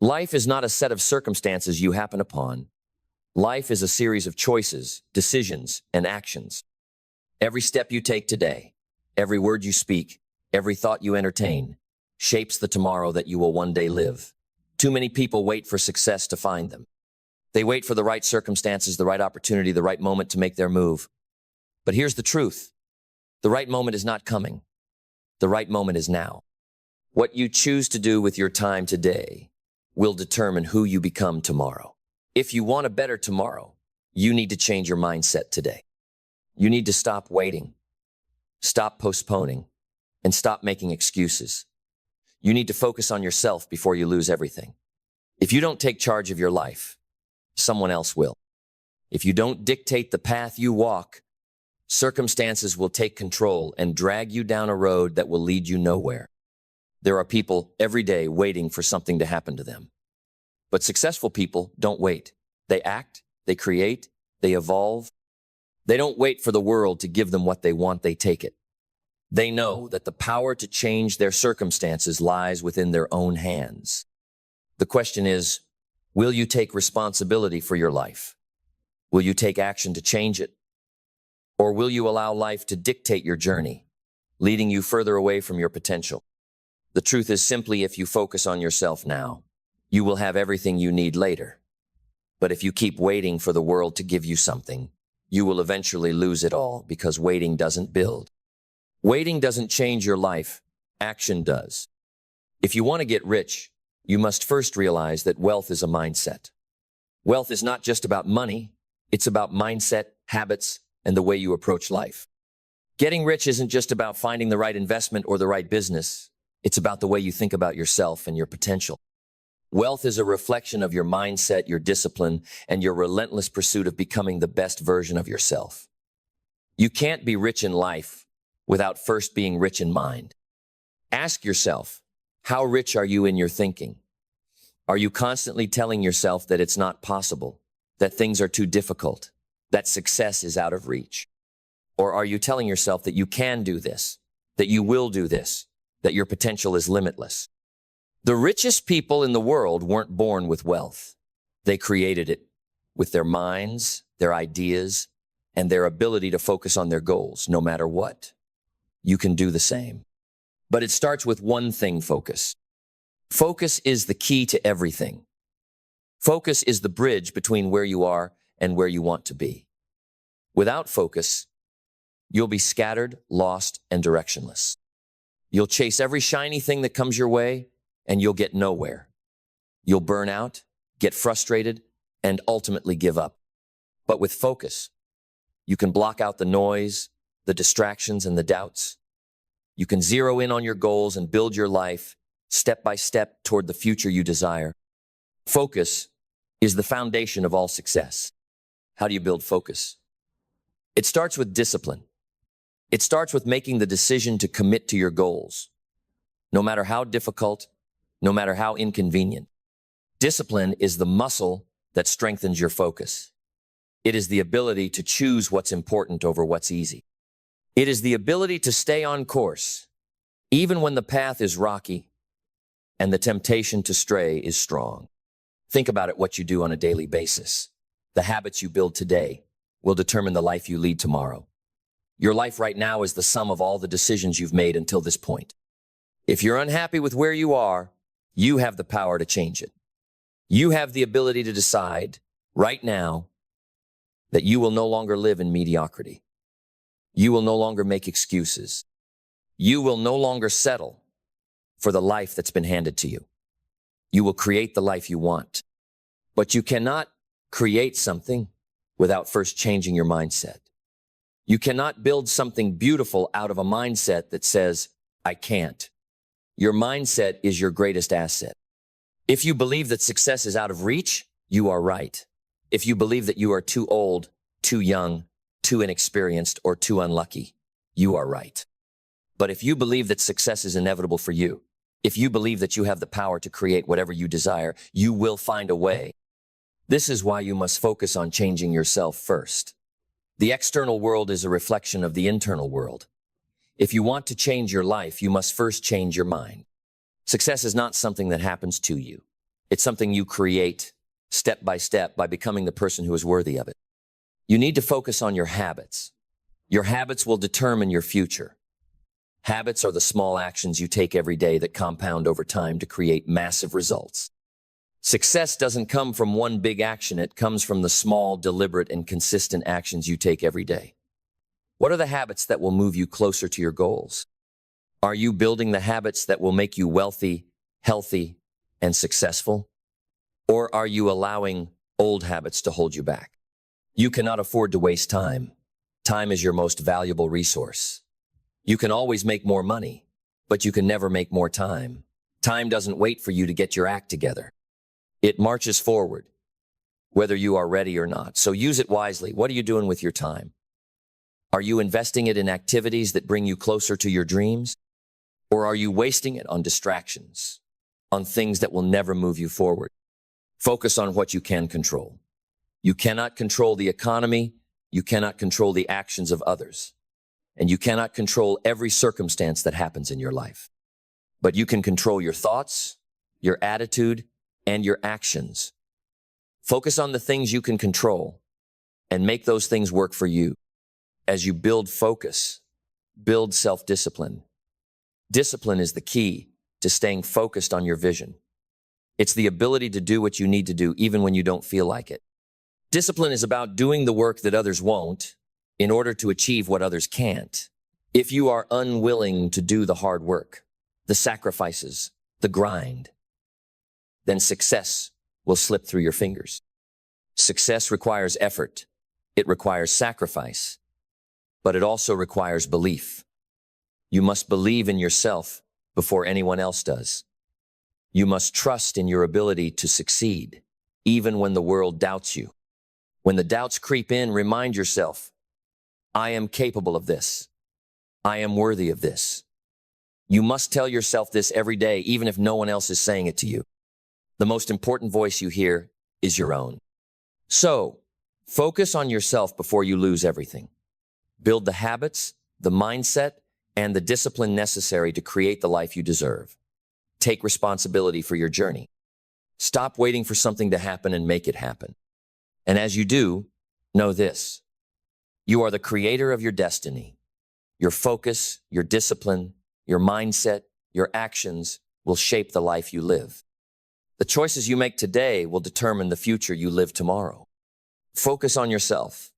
Life is not a set of circumstances you happen upon. Life is a series of choices, decisions, and actions. Every step you take today, every word you speak, every thought you entertain, shapes the tomorrow that you will one day live. Too many people wait for success to find them. They wait for the right circumstances, the right opportunity, the right moment to make their move. But here's the truth. The right moment is not coming. The right moment is now. What you choose to do with your time today will determine who you become tomorrow. If you want a better tomorrow, you need to change your mindset today. You need to stop waiting, stop postponing, and stop making excuses. You need to focus on yourself before you lose everything. If you don't take charge of your life, someone else will. If you don't dictate the path you walk, circumstances will take control and drag you down a road that will lead you nowhere. There are people every day waiting for something to happen to them. But successful people don't wait. They act, they create, they evolve. They don't wait for the world to give them what they want, they take it. They know that the power to change their circumstances lies within their own hands. The question is, will you take responsibility for your life? Will you take action to change it? Or will you allow life to dictate your journey, leading you further away from your potential? The truth is simply, if you focus on yourself now, you will have everything you need later. But if you keep waiting for the world to give you something, you will eventually lose it all, because waiting doesn't build. Waiting doesn't change your life. Action does. If you want to get rich, you must first realize that wealth is a mindset. Wealth is not just about money. It's about mindset, habits, and the way you approach life. Getting rich isn't just about finding the right investment or the right business. It's about the way you think about yourself and your potential. Wealth is a reflection of your mindset, your discipline, and your relentless pursuit of becoming the best version of yourself. You can't be rich in life without first being rich in mind. Ask yourself, how rich are you in your thinking? Are you constantly telling yourself that it's not possible, that things are too difficult, that success is out of reach? Or are you telling yourself that you can do this, that you will do this, that your potential is limitless? The richest people in the world weren't born with wealth. They created it with their minds, their ideas, and their ability to focus on their goals, no matter what. You can do the same. But it starts with one thing: focus. Focus is the key to everything. Focus is the bridge between where you are and where you want to be. Without focus, you'll be scattered, lost, and directionless. You'll chase every shiny thing that comes your way, and you'll get nowhere. You'll burn out, get frustrated, and ultimately give up. But with focus, you can block out the noise, the distractions, and the doubts. You can zero in on your goals and build your life step by step toward the future you desire. Focus is the foundation of all success. How do you build focus? It starts with discipline. It starts with making the decision to commit to your goals, no matter how difficult, no matter how inconvenient. Discipline is the muscle that strengthens your focus. It is the ability to choose what's important over what's easy. It is the ability to stay on course, even when the path is rocky and the temptation to stray is strong. Think about it, what you do on a daily basis. The habits you build today will determine the life you lead tomorrow. Your life right now is the sum of all the decisions you've made until this point. If you're unhappy with where you are, you have the power to change it. You have the ability to decide right now that you will no longer live in mediocrity. You will no longer make excuses. You will no longer settle for the life that's been handed to you. You will create the life you want. But you cannot create something without first changing your mindset. You cannot build something beautiful out of a mindset that says, I can't. Your mindset is your greatest asset. If you believe that success is out of reach, you are right. If you believe that you are too old, too young, too inexperienced, or too unlucky, you are right. But if you believe that success is inevitable for you, if you believe that you have the power to create whatever you desire, you will find a way. This is why you must focus on changing yourself first. The external world is a reflection of the internal world. If you want to change your life, you must first change your mind. Success is not something that happens to you. It's something you create step by step by becoming the person who is worthy of it. You need to focus on your habits. Your habits will determine your future. Habits are the small actions you take every day that compound over time to create massive results. Success doesn't come from one big action. It comes from the small, deliberate, and consistent actions you take every day. What are the habits that will move you closer to your goals? Are you building the habits that will make you wealthy, healthy, and successful? Or are you allowing old habits to hold you back? You cannot afford to waste time. Time is your most valuable resource. You can always make more money, but you can never make more time. Time doesn't wait for you to get your act together. It marches forward, whether you are ready or not. So use it wisely. What are you doing with your time? Are you investing it in activities that bring you closer to your dreams? Or are you wasting it on distractions, on things that will never move you forward? Focus on what you can control. You cannot control the economy. You cannot control the actions of others. And you cannot control every circumstance that happens in your life. But you can control your thoughts, your attitude, and your actions. Focus on the things you can control and make those things work for you. As you build focus, build self-discipline. Discipline is the key to staying focused on your vision. It's the ability to do what you need to do even when you don't feel like it. Discipline is about doing the work that others won't in order to achieve what others can't. If you are unwilling to do the hard work, the sacrifices, the grind, then success will slip through your fingers. Success requires effort. It requires sacrifice, but it also requires belief. You must believe in yourself before anyone else does. You must trust in your ability to succeed, even when the world doubts you. When the doubts creep in, remind yourself, I am capable of this. I am worthy of this. You must tell yourself this every day, even if no one else is saying it to you. The most important voice you hear is your own. So, focus on yourself before you lose everything. Build the habits, the mindset, and the discipline necessary to create the life you deserve. Take responsibility for your journey. Stop waiting for something to happen and make it happen. And as you do, know this: you are the creator of your destiny. Your focus, your discipline, your mindset, your actions will shape the life you live. The choices you make today will determine the future you live tomorrow. Focus on yourself,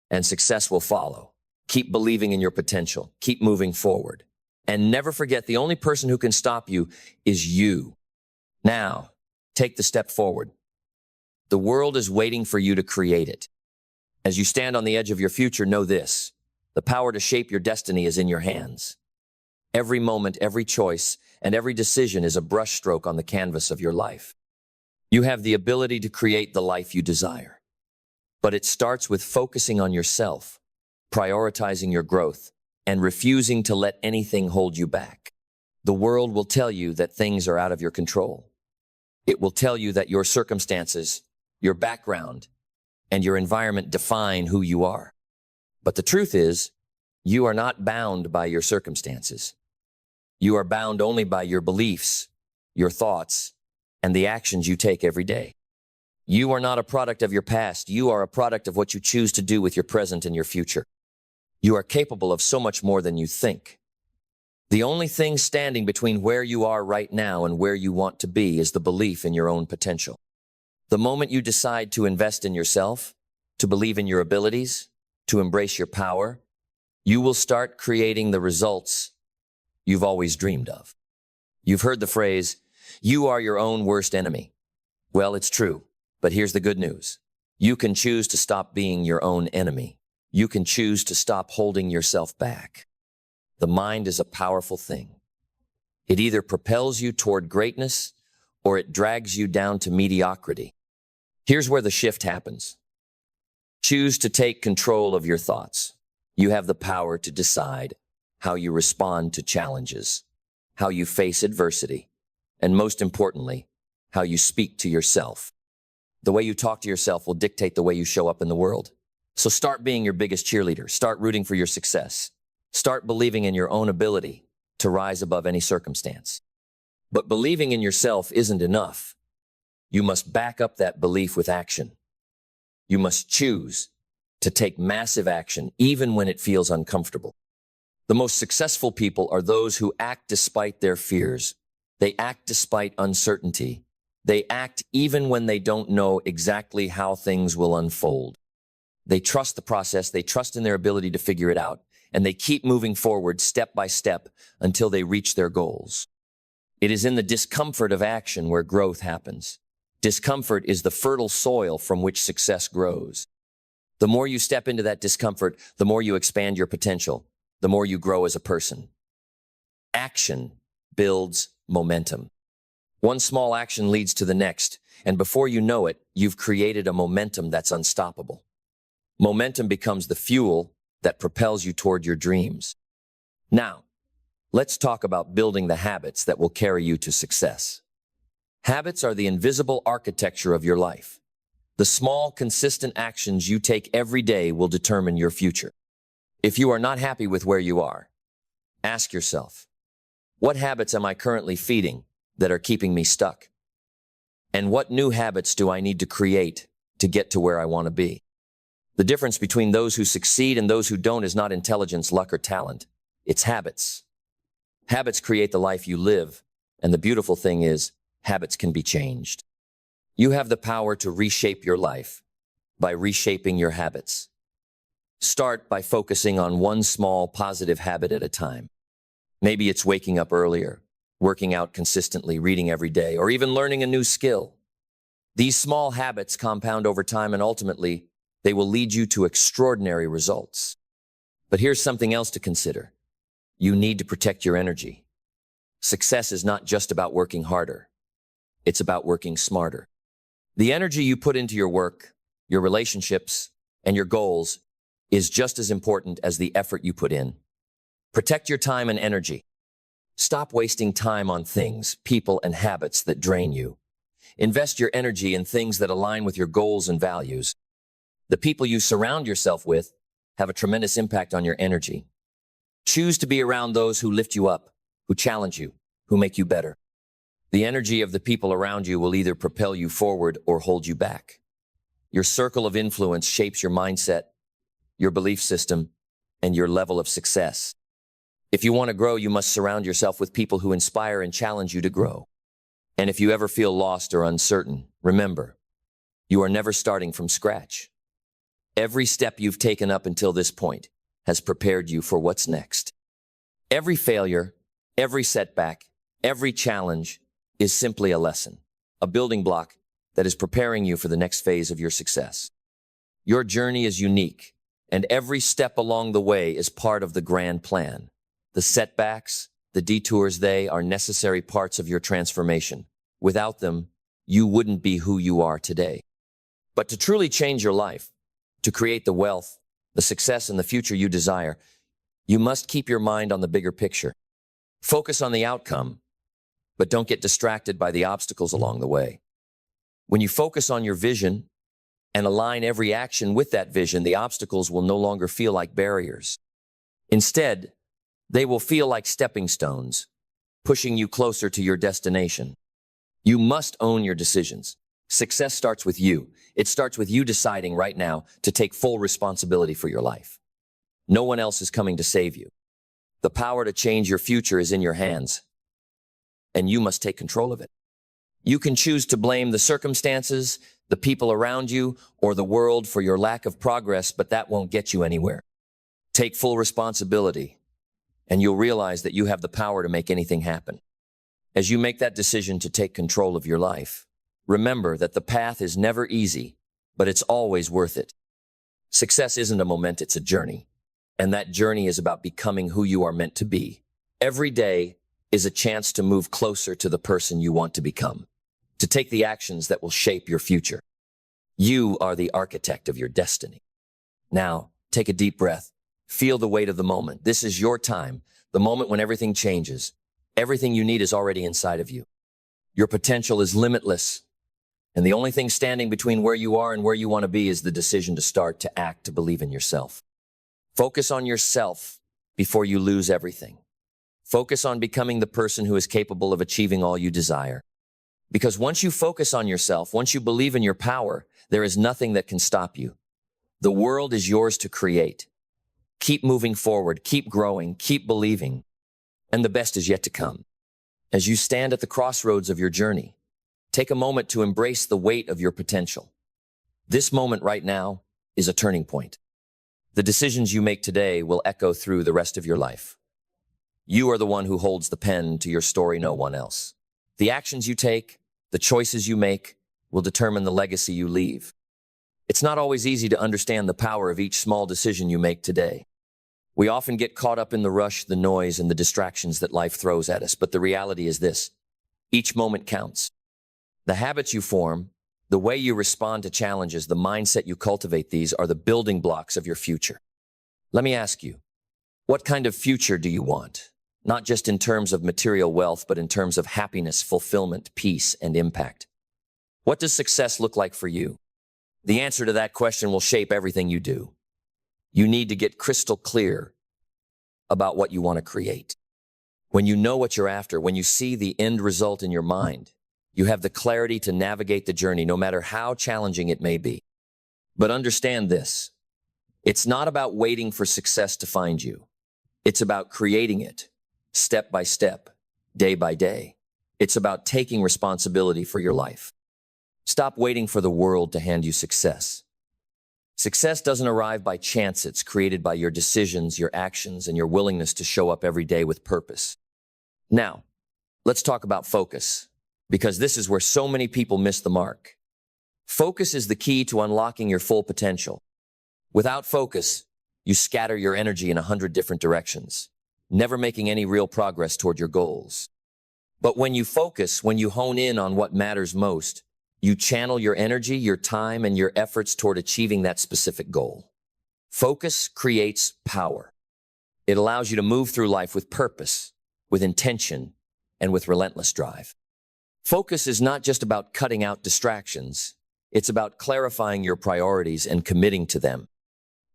and success will follow. Keep believing in your potential. Keep moving forward. And never forget, the only person who can stop you is you. Now, take the step forward. The world is waiting for you to create it. As you stand on the edge of your future, know this: the power to shape your destiny is in your hands. Every moment, every choice, and every decision is a brushstroke on the canvas of your life. You have the ability to create the life you desire. But it starts with focusing on yourself, prioritizing your growth, and refusing to let anything hold you back. The world will tell you that things are out of your control. It will tell you that your circumstances, your background, and your environment define who you are. But the truth is, you are not bound by your circumstances. You are bound only by your beliefs, your thoughts, and the actions you take every day. You are not a product of your past. You are a product of what you choose to do with your present and your future. You are capable of so much more than you think. The only thing standing between where you are right now and where you want to be is the belief in your own potential. The moment you decide to invest in yourself, to believe in your abilities, to embrace your power, you will start creating the results you've always dreamed of. You've heard the phrase, you are your own worst enemy. Well, it's true, but here's the good news. You can choose to stop being your own enemy. You can choose to stop holding yourself back. The mind is a powerful thing. It either propels you toward greatness or it drags you down to mediocrity. Here's where the shift happens. Choose to take control of your thoughts. You have the power to decide how you respond to challenges, how you face adversity, and most importantly, how you speak to yourself. The way you talk to yourself will dictate the way you show up in the world. So start being your biggest cheerleader. Start rooting for your success. Start believing in your own ability to rise above any circumstance. But believing in yourself isn't enough. you must back up that belief with action. You must choose to take massive action even when it feels uncomfortable. The most successful people are those who act despite their fears. They act despite uncertainty. They act even when they don't know exactly how things will unfold. They trust the process, they trust in their ability to figure it out, and they keep moving forward step by step until they reach their goals. It is in the discomfort of action where growth happens. Discomfort is the fertile soil from which success grows. The more you step into that discomfort, the more you expand your potential, the more you grow as a person. Action builds momentum. One small action leads to the next, and before you know it, you've created a momentum that's unstoppable. Momentum becomes the fuel that propels you toward your dreams. Now, let's talk about building the habits that will carry you to success. Habits are the invisible architecture of your life. The small, consistent actions you take every day will determine your future. If you are not happy with where you are, ask yourself, what habits am I currently feeding that are keeping me stuck? And what new habits do I need to create to get to where I want to be? The difference between those who succeed and those who don't is not intelligence, luck, or talent. It's habits. Habits create the life you live, and the beautiful thing is, habits can be changed. You have the power to reshape your life by reshaping your habits. Start by focusing on one small positive habit at a time. Maybe it's waking up earlier, working out consistently, reading every day, or even learning a new skill. These small habits compound over time, and ultimately, they will lead you to extraordinary results. But here's something else to consider. You need to protect your energy. Success is not just about working harder. It's about working smarter. The energy you put into your work, your relationships, and your goals is just as important as the effort you put in. Protect your time and energy. Stop wasting time on things, people, and habits that drain you. Invest your energy in things that align with your goals and values. The people you surround yourself with have a tremendous impact on your energy. Choose to be around those who lift you up, who challenge you, who make you better. The energy of the people around you will either propel you forward or hold you back. Your circle of influence shapes your mindset, your belief system, and your level of success. If you want to grow, you must surround yourself with people who inspire and challenge you to grow. And if you ever feel lost or uncertain, remember, you are never starting from scratch. Every step you've taken up until this point has prepared you for what's next. Every failure, every setback, every challenge is simply a lesson, a building block that is preparing you for the next phase of your success. Your journey is unique, and every step along the way is part of the grand plan. The setbacks, the detours, they are necessary parts of your transformation. Without them, you wouldn't be who you are today. But to truly change your life, to create the wealth, the success, and the future you desire, you must keep your mind on the bigger picture. Focus on the outcome, but don't get distracted by the obstacles along the way. When you focus on your vision and align every action with that vision, the obstacles will no longer feel like barriers. Instead, they will feel like stepping stones, pushing you closer to your destination. You must own your decisions. Success starts with you. It starts with you deciding right now to take full responsibility for your life. No one else is coming to save you. The power to change your future is in your hands, and you must take control of it. You can choose to blame the circumstances, the people around you, or the world for your lack of progress, but that won't get you anywhere. Take full responsibility, and you'll realize that you have the power to make anything happen. As you make that decision to take control of your life, remember that the path is never easy, but it's always worth it. Success isn't a moment, it's a journey. And that journey is about becoming who you are meant to be. Every day is a chance to move closer to the person you want to become, to take the actions that will shape your future. You are the architect of your destiny. Now, take a deep breath. Feel the weight of the moment. This is your time, the moment when everything changes. Everything you need is already inside of you. Your potential is limitless. And the only thing standing between where you are and where you want to be is the decision to start, to act, to believe in yourself. Focus on yourself before you lose everything. Focus on becoming the person who is capable of achieving all you desire. Because once you focus on yourself, once you believe in your power, there is nothing that can stop you. The world is yours to create. Keep moving forward, keep growing, keep believing, and the best is yet to come. As you stand at the crossroads of your journey, take a moment to embrace the weight of your potential. This moment right now is a turning point. The decisions you make today will echo through the rest of your life. You are the one who holds the pen to your story, no one else. The actions you take, the choices you make, will determine the legacy you leave. It's not always easy to understand the power of each small decision you make today. We often get caught up in the rush, the noise, and the distractions that life throws at us, but the reality is this: each moment counts. The habits you form, the way you respond to challenges, the mindset you cultivate, these are the building blocks of your future. Let me ask you, what kind of future do you want? Not just in terms of material wealth, but in terms of happiness, fulfillment, peace, and impact. What does success look like for you? The answer to that question will shape everything you do. You need to get crystal clear about what you want to create. When you know what you're after, when you see the end result in your mind, you have the clarity to navigate the journey, no matter how challenging it may be. But understand this: it's not about waiting for success to find you. It's about creating it, step by step, day by day. It's about taking responsibility for your life. Stop waiting for the world to hand you success. Success doesn't arrive by chance. It's created by your decisions, your actions, and your willingness to show up every day with purpose. Now, let's talk about focus, because this is where so many people miss the mark. Focus is the key to unlocking your full potential. Without focus, you scatter your energy in 100 different directions, never making any real progress toward your goals. But when you focus, when you hone in on what matters most, you channel your energy, your time, and your efforts toward achieving that specific goal. Focus creates power. It allows you to move through life with purpose, with intention, and with relentless drive. Focus is not just about cutting out distractions. It's about clarifying your priorities and committing to them.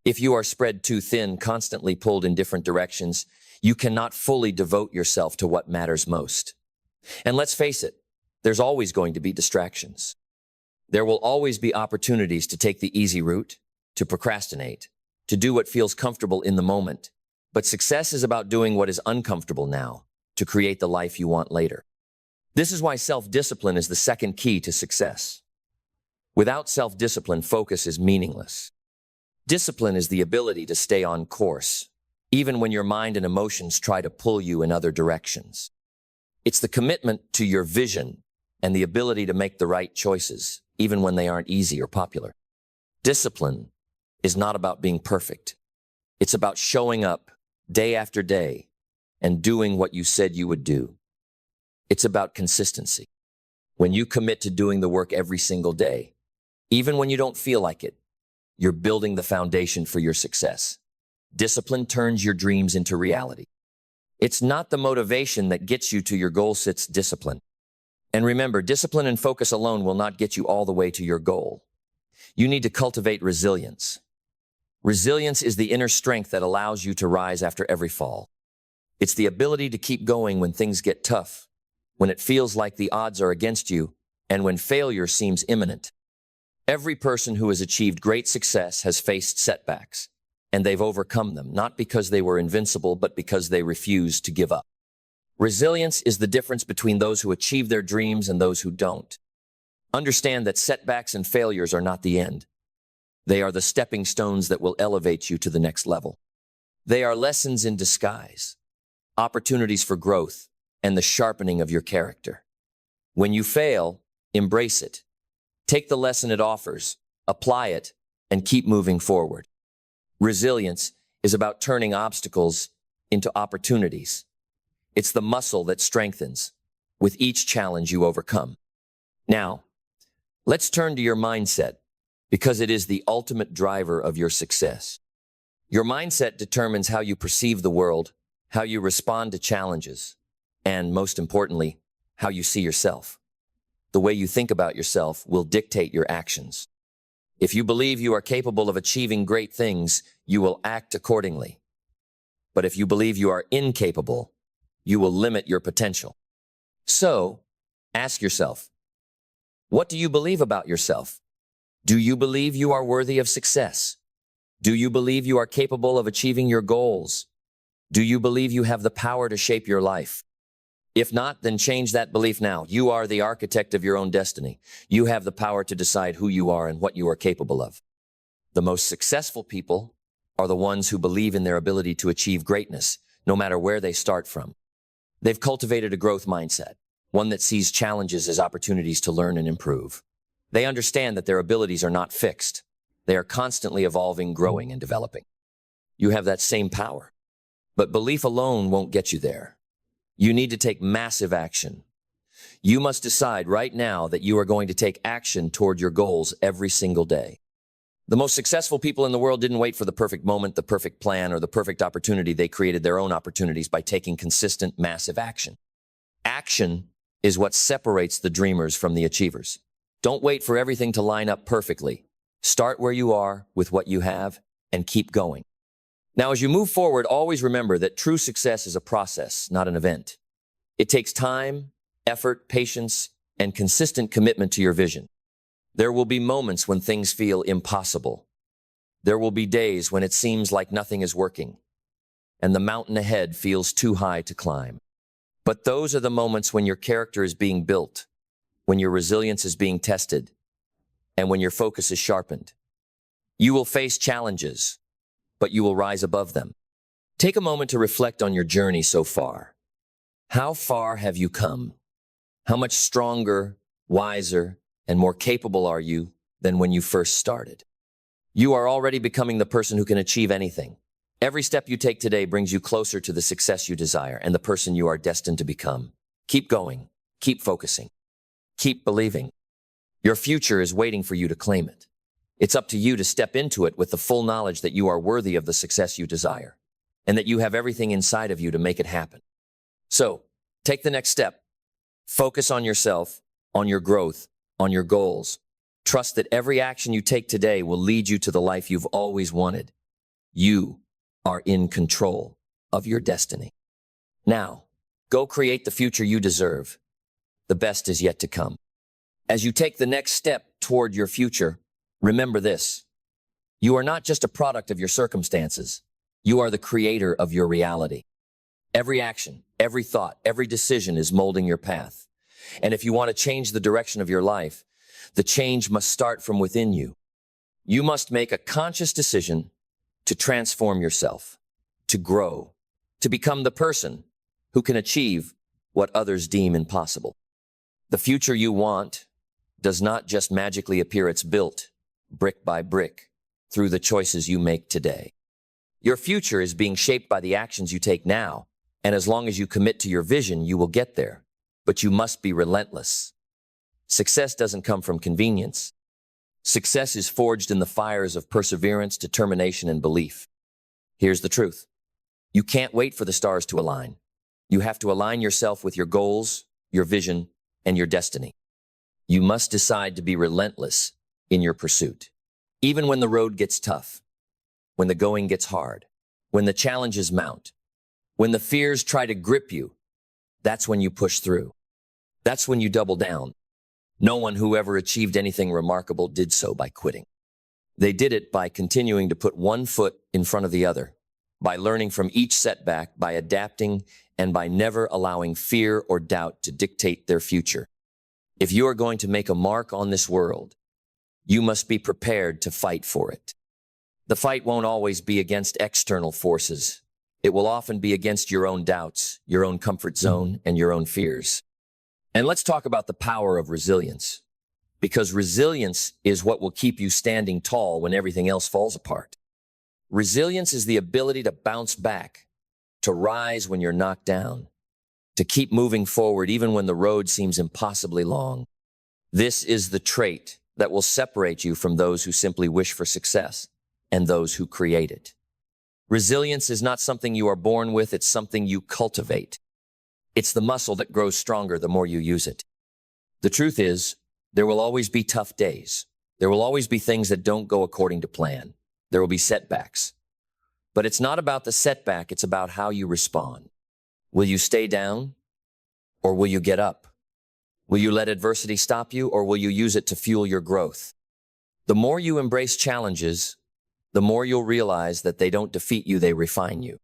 If you are spread too thin, constantly pulled in different directions, you cannot fully devote yourself to what matters most. And let's face it, there's always going to be distractions. There will always be opportunities to take the easy route, to procrastinate, to do what feels comfortable in the moment. But success is about doing what is uncomfortable now, to create the life you want later. This is why self-discipline is the second key to success. Without self-discipline, focus is meaningless. Discipline is the ability to stay on course, even when your mind and emotions try to pull you in other directions. It's the commitment to your vision and the ability to make the right choices, even when they aren't easy or popular. Discipline is not about being perfect. It's about showing up day after day and doing what you said you would do. It's about consistency. When you commit to doing the work every single day, even when you don't feel like it, you're building the foundation for your success. Discipline turns your dreams into reality. It's not the motivation that gets you to your goals, it's discipline. And remember, discipline and focus alone will not get you all the way to your goal. You need to cultivate resilience. Resilience is the inner strength that allows you to rise after every fall. It's the ability to keep going when things get tough, when it feels like the odds are against you, and when failure seems imminent. Every person who has achieved great success has faced setbacks, and they've overcome them, not because they were invincible, but because they refused to give up. Resilience is the difference between those who achieve their dreams and those who don't. Understand that setbacks and failures are not the end. They are the stepping stones that will elevate you to the next level. They are lessons in disguise, opportunities for growth, and the sharpening of your character. When you fail, embrace it. Take the lesson it offers, apply it, and keep moving forward. Resilience is about turning obstacles into opportunities. It's the muscle that strengthens with each challenge you overcome. Now, let's turn to your mindset, because it is the ultimate driver of your success. Your mindset determines how you perceive the world, how you respond to challenges, and most importantly, how you see yourself. The way you think about yourself will dictate your actions. If you believe you are capable of achieving great things, you will act accordingly. But if you believe you are incapable, you will limit your potential. So, ask yourself, What do you believe about yourself? Do you believe you are worthy of success? Do you believe you are capable of achieving your goals? Do you believe you have the power to shape your life? If not, then change that belief now. You are the architect of your own destiny. You have the power to decide who you are and what you are capable of. The most successful people are the ones who believe in their ability to achieve greatness, no matter where they start from. They've cultivated a growth mindset, one that sees challenges as opportunities to learn and improve. They understand that their abilities are not fixed. They are constantly evolving, growing, and developing. You have that same power. But belief alone won't get you there. You need to take massive action. You must decide right now that you are going to take action toward your goals every single day. The most successful people in the world didn't wait for the perfect moment, the perfect plan, or the perfect opportunity. They created their own opportunities by taking consistent, massive action. Action is what separates the dreamers from the achievers. Don't wait for everything to line up perfectly. Start where you are with what you have and keep going. Now, as you move forward, always remember that true success is a process, not an event. It takes time, effort, patience, and consistent commitment to your vision. There will be moments when things feel impossible. There will be days when it seems like nothing is working, and the mountain ahead feels too high to climb. But those are the moments when your character is being built, when your resilience is being tested, and when your focus is sharpened. You will face challenges, but you will rise above them. Take a moment to reflect on your journey so far. How far have you come? How much stronger, wiser, and more capable are you than when you first started? You are already becoming the person who can achieve anything. Every step you take today brings you closer to the success you desire and the person you are destined to become. Keep going, keep focusing, keep believing. Your future is waiting for you to claim it. It's up to you to step into it with the full knowledge that you are worthy of the success you desire and that you have everything inside of you to make it happen. So, take the next step. Focus on yourself, on your growth, on your goals. Trust that every action you take today will lead you to the life you've always wanted. You are in control of your destiny. Now, go create the future you deserve. The best is yet to come. As you take the next step toward your future, remember this. You are not just a product of your circumstances. You are the creator of your reality. Every action, every thought, every decision is molding your path. And if you want to change the direction of your life, the change must start from within you. You must make a conscious decision to transform yourself, to grow, to become the person who can achieve what others deem impossible. The future you want does not just magically appear. It's built, brick by brick, through the choices you make today. Your future is being shaped by the actions you take now, and as long as you commit to your vision, you will get there. But you must be relentless. Success doesn't come from convenience. Success is forged in the fires of perseverance, determination, and belief. Here's the truth. You can't wait for the stars to align. You have to align yourself with your goals, your vision, and your destiny. You must decide to be relentless in your pursuit. Even when the road gets tough, when the going gets hard, when the challenges mount, when the fears try to grip you, that's when you push through. That's when you double down. No one who ever achieved anything remarkable did so by quitting. They did it by continuing to put one foot in front of the other, by learning from each setback, by adapting, and by never allowing fear or doubt to dictate their future. If you are going to make a mark on this world, you must be prepared to fight for it. The fight won't always be against external forces. It will often be against your own doubts, your own comfort zone, and your own fears. And let's talk about the power of resilience, because resilience is what will keep you standing tall when everything else falls apart. Resilience is the ability to bounce back, to rise when you're knocked down, to keep moving forward even when the road seems impossibly long. This is the trait that will separate you from those who simply wish for success and those who create it. Resilience is not something you are born with, it's something you cultivate. It's the muscle that grows stronger the more you use it. The truth is, there will always be tough days. There will always be things that don't go according to plan. There will be setbacks. But it's not about the setback, it's about how you respond. Will you stay down or will you get up? Will you let adversity stop you, or will you use it to fuel your growth? The more you embrace challenges, the more you'll realize that they don't defeat you, they refine you.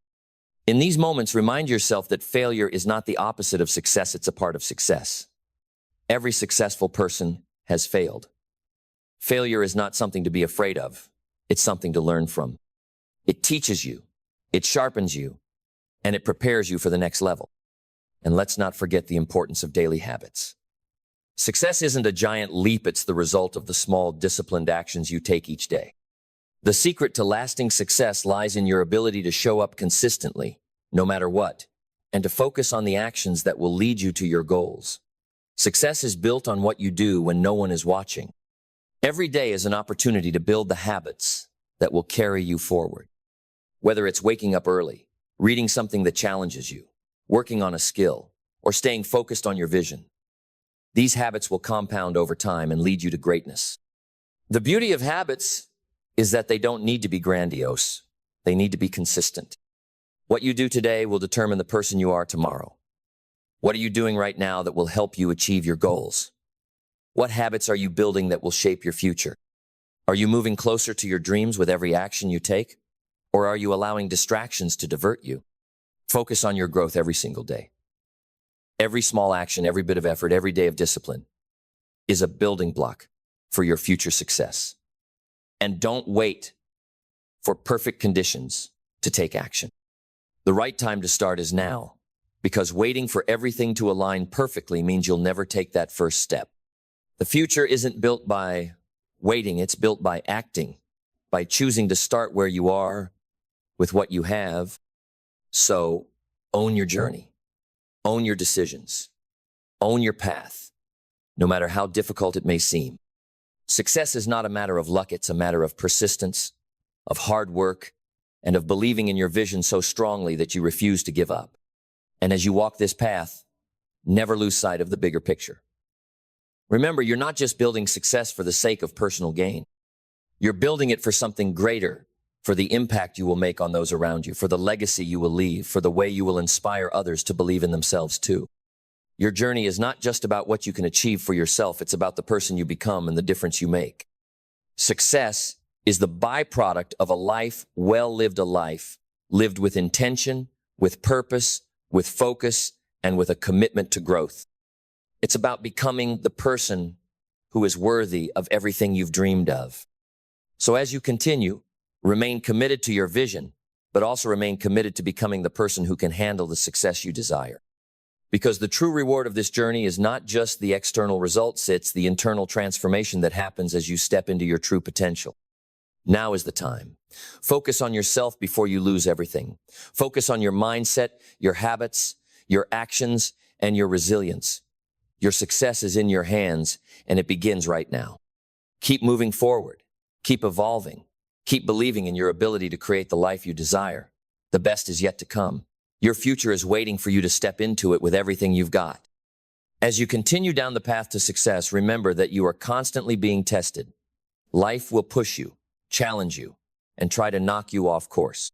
In these moments, remind yourself that failure is not the opposite of success, it's a part of success. Every successful person has failed. Failure is not something to be afraid of. It's something to learn from. It teaches you, it sharpens you, and it prepares you for the next level. And let's not forget the importance of daily habits. Success isn't a giant leap, it's the result of the small, disciplined actions you take each day. The secret to lasting success lies in your ability to show up consistently, no matter what, and to focus on the actions that will lead you to your goals. Success is built on what you do when no one is watching. Every day is an opportunity to build the habits that will carry you forward. Whether it's waking up early, reading something that challenges you, working on a skill, or staying focused on your vision, these habits will compound over time and lead you to greatness. The beauty of habits is that they don't need to be grandiose. They need to be consistent. What you do today will determine the person you are tomorrow. What are you doing right now that will help you achieve your goals? What habits are you building that will shape your future? Are you moving closer to your dreams with every action you take? Or are you allowing distractions to divert you? Focus on your growth every single day. Every small action, every bit of effort, every day of discipline is a building block for your future success. And don't wait for perfect conditions to take action. The right time to start is now, because waiting for everything to align perfectly means you'll never take that first step. The future isn't built by waiting, it's built by acting, by choosing to start where you are with what you have. So, own your journey, own your decisions, own your path, no matter how difficult it may seem. Success is not a matter of luck, it's a matter of persistence, of hard work, and of believing in your vision so strongly that you refuse to give up. And as you walk this path, never lose sight of the bigger picture. Remember, you're not just building success for the sake of personal gain. You're building it for something greater, for the impact you will make on those around you, for the legacy you will leave, for the way you will inspire others to believe in themselves too. Your journey is not just about what you can achieve for yourself, it's about the person you become and the difference you make. Success is the byproduct of a life well lived, a life lived with intention, with purpose, with focus, and with a commitment to growth. It's about becoming the person who is worthy of everything you've dreamed of. So as you continue, remain committed to your vision, but also remain committed to becoming the person who can handle the success you desire. Because the true reward of this journey is not just the external results, it's the internal transformation that happens as you step into your true potential. Now is the time. Focus on yourself before you lose everything. Focus on your mindset, your habits, your actions, and your resilience. Your success is in your hands, and it begins right now. Keep moving forward. Keep evolving. Keep believing in your ability to create the life you desire. The best is yet to come. Your future is waiting for you to step into it with everything you've got. As you continue down the path to success, remember that you are constantly being tested. Life will push you, challenge you, and try to knock you off course.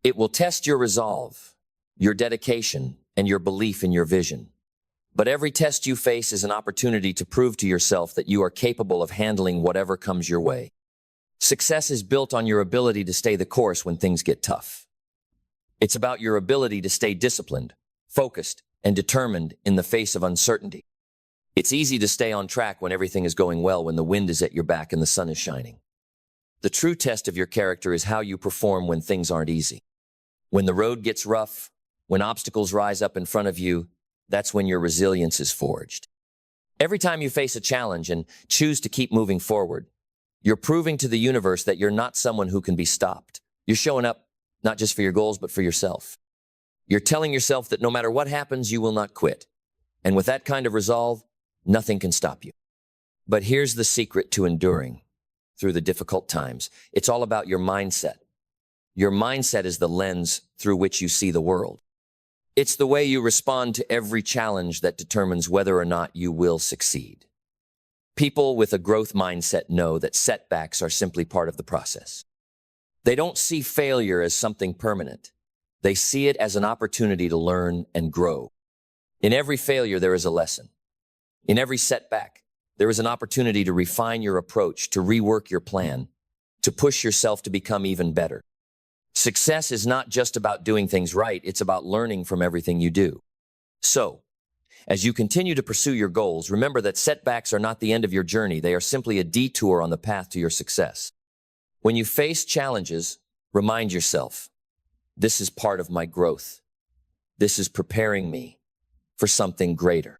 It will test your resolve, your dedication, and your belief in your vision. But every test you face is an opportunity to prove to yourself that you are capable of handling whatever comes your way. Success is built on your ability to stay the course when things get tough. It's about your ability to stay disciplined, focused, and determined in the face of uncertainty. It's easy to stay on track when everything is going well, when the wind is at your back and the sun is shining. The true test of your character is how you perform when things aren't easy. When the road gets rough, when obstacles rise up in front of you, that's when your resilience is forged. Every time you face a challenge and choose to keep moving forward, you're proving to the universe that you're not someone who can be stopped. You're showing up not just for your goals, but for yourself. You're telling yourself that no matter what happens, you will not quit. And with that kind of resolve, nothing can stop you. But here's the secret to enduring through the difficult times. It's all about your mindset. Your mindset is the lens through which you see the world. It's the way you respond to every challenge that determines whether or not you will succeed. People with a growth mindset know that setbacks are simply part of the process. They don't see failure as something permanent. They see it as an opportunity to learn and grow. In every failure, there is a lesson. In every setback, there is an opportunity to refine your approach, to rework your plan, to push yourself to become even better. Success is not just about doing things right, it's about learning from everything you do. So, as you continue to pursue your goals, remember that setbacks are not the end of your journey. They are simply a detour on the path to your success. When you face challenges, remind yourself, this is part of my growth. This is preparing me for something greater.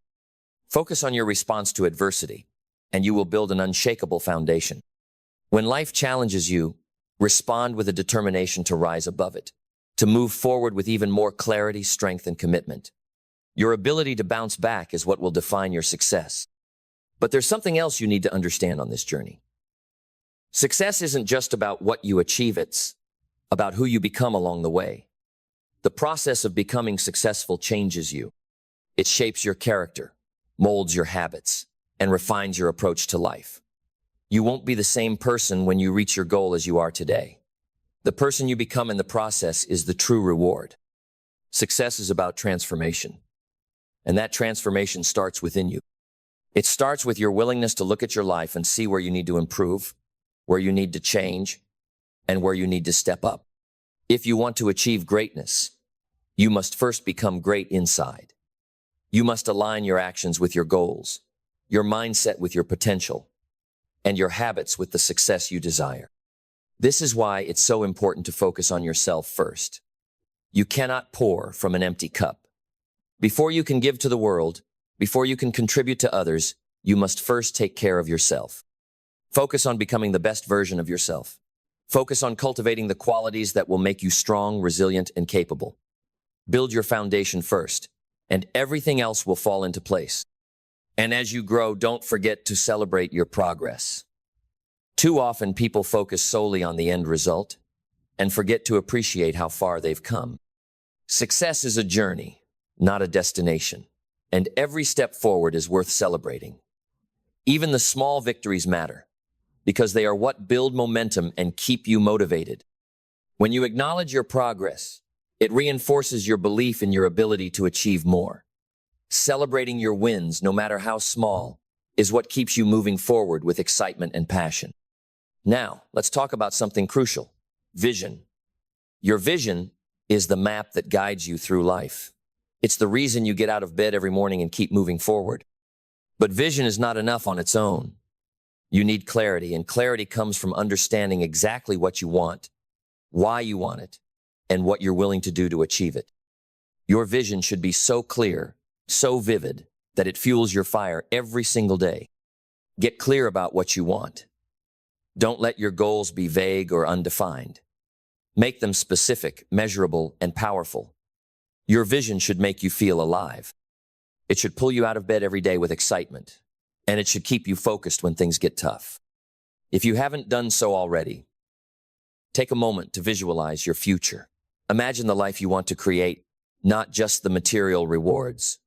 Focus on your response to adversity, and you will build an unshakable foundation. When life challenges you, respond with a determination to rise above it, to move forward with even more clarity, strength, and commitment. Your ability to bounce back is what will define your success. But there's something else you need to understand on this journey. Success isn't just about what you achieve, it's about who you become along the way. The process of becoming successful changes you. It shapes your character, molds your habits, and refines your approach to life. You won't be the same person when you reach your goal as you are today. The person you become in the process is the true reward. Success is about transformation. And that transformation starts within you. It starts with your willingness to look at your life and see where you need to improve, where you need to change, and where you need to step up. If you want to achieve greatness, you must first become great inside. You must align your actions with your goals, your mindset with your potential, and your habits with the success you desire. This is why it's so important to focus on yourself first. You cannot pour from an empty cup. Before you can give to the world, before you can contribute to others, you must first take care of yourself. Focus on becoming the best version of yourself. Focus on cultivating the qualities that will make you strong, resilient, and capable. Build your foundation first, and everything else will fall into place. And as you grow, don't forget to celebrate your progress. Too often, people focus solely on the end result and forget to appreciate how far they've come. Success is a journey, not a destination, and every step forward is worth celebrating. Even the small victories matter, because they are what build momentum and keep you motivated. When you acknowledge your progress, it reinforces your belief in your ability to achieve more. Celebrating your wins, no matter how small, is what keeps you moving forward with excitement and passion. Now, let's talk about something crucial: vision. Your vision is the map that guides you through life. It's the reason you get out of bed every morning and keep moving forward. But vision is not enough on its own. You need clarity, and clarity comes from understanding exactly what you want, why you want it, and what you're willing to do to achieve it. Your vision should be so clear, so vivid, that it fuels your fire every single day. Get clear about what you want. Don't let your goals be vague or undefined. Make them specific, measurable, and powerful. Your vision should make you feel alive. It should pull you out of bed every day with excitement, and it should keep you focused when things get tough. If you haven't done so already, take a moment to visualize your future. Imagine the life you want to create, not just the material rewards,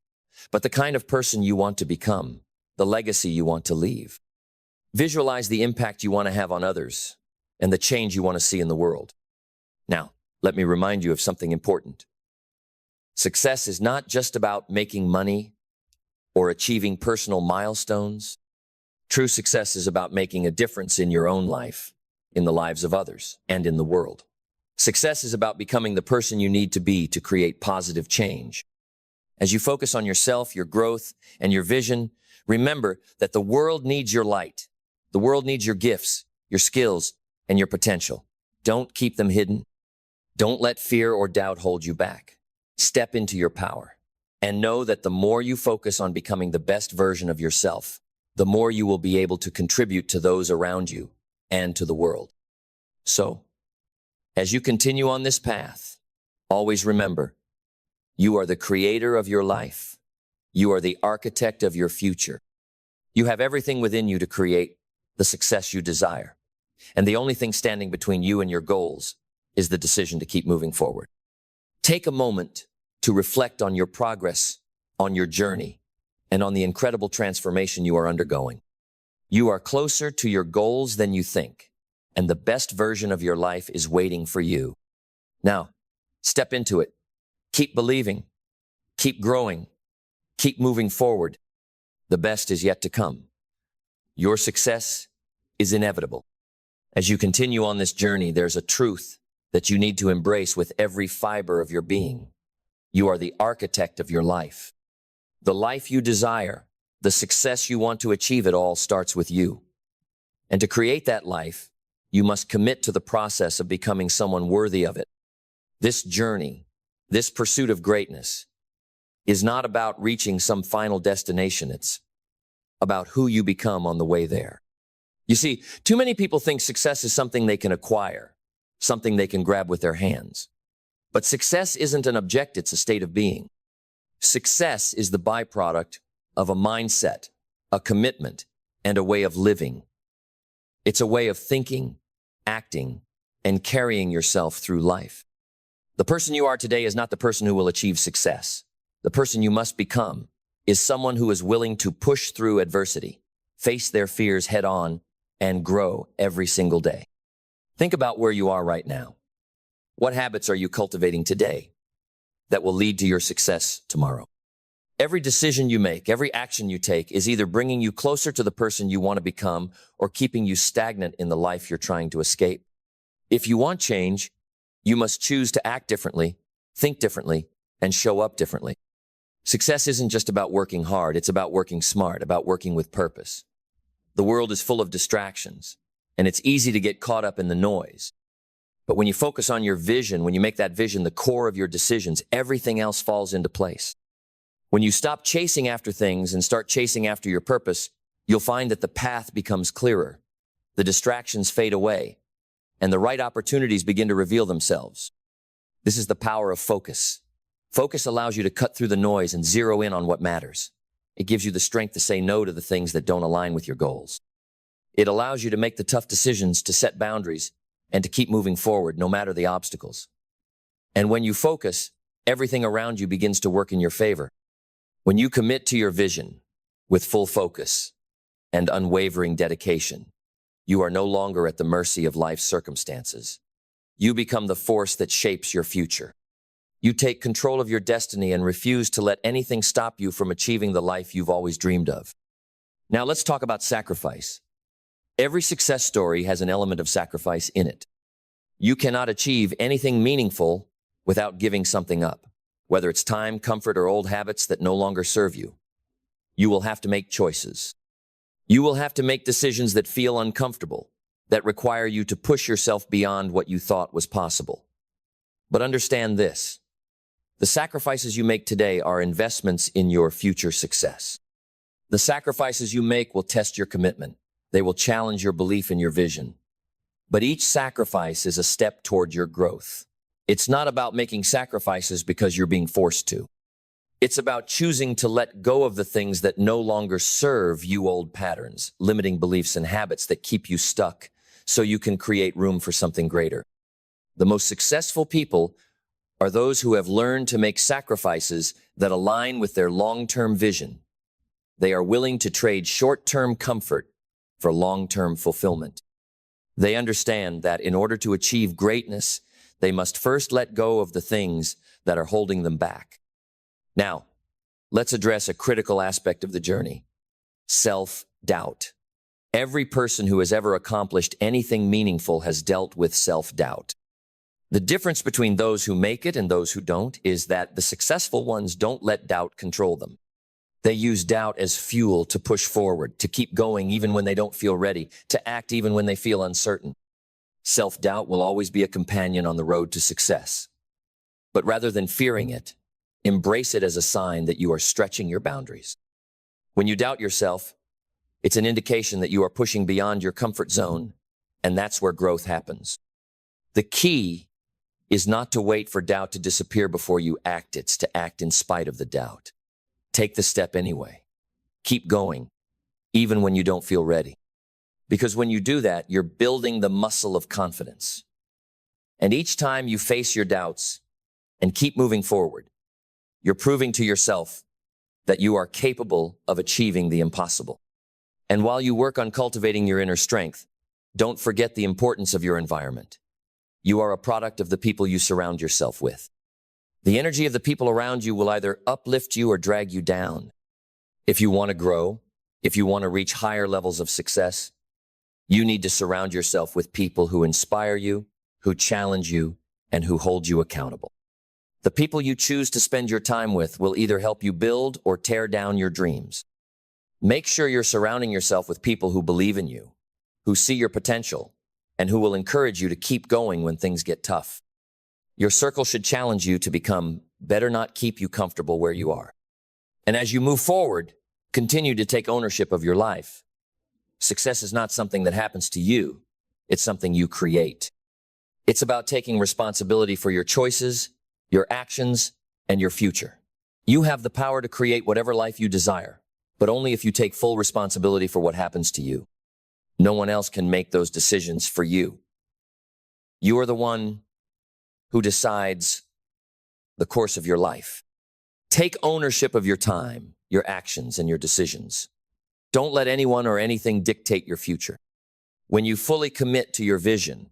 but the kind of person you want to become, the legacy you want to leave. Visualize the impact you want to have on others and the change you want to see in the world. Now, let me remind you of something important. Success is not just about making money or achieving personal milestones. True success is about making a difference in your own life, in the lives of others, and in the world. Success is about becoming the person you need to be to create positive change. As you focus on yourself, your growth, and your vision, remember that the world needs your light. The world needs your gifts, your skills, and your potential. Don't keep them hidden. Don't let fear or doubt hold you back. Step into your power and know that the more you focus on becoming the best version of yourself, the more you will be able to contribute to those around you and to the world. So, as you continue on this path, always remember, you are the creator of your life. You are the architect of your future. You have everything within you to create the success you desire. And the only thing standing between you and your goals is the decision to keep moving forward. Take a moment to reflect on your progress, on your journey, and on the incredible transformation you are undergoing. You are closer to your goals than you think, and the best version of your life is waiting for you. Now, step into it. Keep believing, keep growing, keep moving forward. The best is yet to come. Your success is inevitable. As you continue on this journey, there's a truth that you need to embrace with every fiber of your being. You are the architect of your life. The life you desire, the success you want to achieve, it all starts with you. And to create that life, you must commit to the process of becoming someone worthy of it. This journey, this pursuit of greatness, is not about reaching some final destination. It's about who you become on the way there. You see, too many people think success is something they can acquire, something they can grab with their hands. But success isn't an object, it's a state of being. Success is the byproduct of a mindset, a commitment, and a way of living. It's a way of thinking, acting, and carrying yourself through life. The person you are today is not the person who will achieve success. The person you must become is someone who is willing to push through adversity, face their fears head on, and grow every single day. Think about where you are right now. What habits are you cultivating today that will lead to your success tomorrow? Every decision you make, every action you take is either bringing you closer to the person you want to become or keeping you stagnant in the life you're trying to escape. If you want change, you must choose to act differently, think differently, and show up differently. Success isn't just about working hard, it's about working smart, about working with purpose. The world is full of distractions, and it's easy to get caught up in the noise. But when you focus on your vision, when you make that vision the core of your decisions, everything else falls into place. When you stop chasing after things and start chasing after your purpose, you'll find that the path becomes clearer, the distractions fade away, and the right opportunities begin to reveal themselves. This is the power of focus. Focus allows you to cut through the noise and zero in on what matters. It gives you the strength to say no to the things that don't align with your goals. It allows you to make the tough decisions, to set boundaries, and to keep moving forward no matter the obstacles. And when you focus, everything around you begins to work in your favor. When you commit to your vision with full focus and unwavering dedication, you are no longer at the mercy of life's circumstances. You become the force that shapes your future. You take control of your destiny and refuse to let anything stop you from achieving the life you've always dreamed of. Now let's talk about sacrifice. Every success story has an element of sacrifice in it. You cannot achieve anything meaningful without giving something up, whether it's time, comfort, or old habits that no longer serve you. You will have to make choices. You will have to make decisions that feel uncomfortable, that require you to push yourself beyond what you thought was possible. But understand this. The sacrifices you make today are investments in your future success. The sacrifices you make will test your commitment. They will challenge your belief in your vision. But each sacrifice is a step toward your growth. It's not about making sacrifices because you're being forced to. It's about choosing to let go of the things that no longer serve you, old patterns, limiting beliefs and habits that keep you stuck so you can create room for something greater. The most successful people are those who have learned to make sacrifices that align with their long-term vision. They are willing to trade short-term comfort for long-term fulfillment. They understand that in order to achieve greatness, they must first let go of the things that are holding them back. Now, let's address a critical aspect of the journey: self-doubt. Every person who has ever accomplished anything meaningful has dealt with self-doubt. The difference between those who make it and those who don't is that the successful ones don't let doubt control them. They use doubt as fuel to push forward, to keep going even when they don't feel ready, to act even when they feel uncertain. Self-doubt will always be a companion on the road to success. But rather than fearing it, embrace it as a sign that you are stretching your boundaries. When you doubt yourself, it's an indication that you are pushing beyond your comfort zone, and that's where growth happens. The key is not to wait for doubt to disappear before you act. It's to act in spite of the doubt. Take the step anyway. Keep going, even when you don't feel ready. Because when you do that, you're building the muscle of confidence. And each time you face your doubts and keep moving forward, you're proving to yourself that you are capable of achieving the impossible. And while you work on cultivating your inner strength, don't forget the importance of your environment. You are a product of the people you surround yourself with. The energy of the people around you will either uplift you or drag you down. If you want to grow, If you want to reach higher levels of success, you need to surround yourself with people who inspire you, who challenge you, and who hold you accountable. The people you choose to spend your time with will either help you build or tear down your dreams. Make sure you're surrounding yourself with people who believe in you, who see your potential, and who will encourage you to keep going when things get tough. Your circle should challenge you to become better, not keep you comfortable where you are. And as you move forward, continue to take ownership of your life. Success is not something that happens to you. It's something you create. It's about taking responsibility for your choices, your actions, and your future. You have the power to create whatever life you desire, but only if you take full responsibility for what happens to you. No one else can make those decisions for you. You are the one who decides the course of your life. Take ownership of your time, your actions, and your decisions. Don't let anyone or anything dictate your future. When you fully commit to your vision,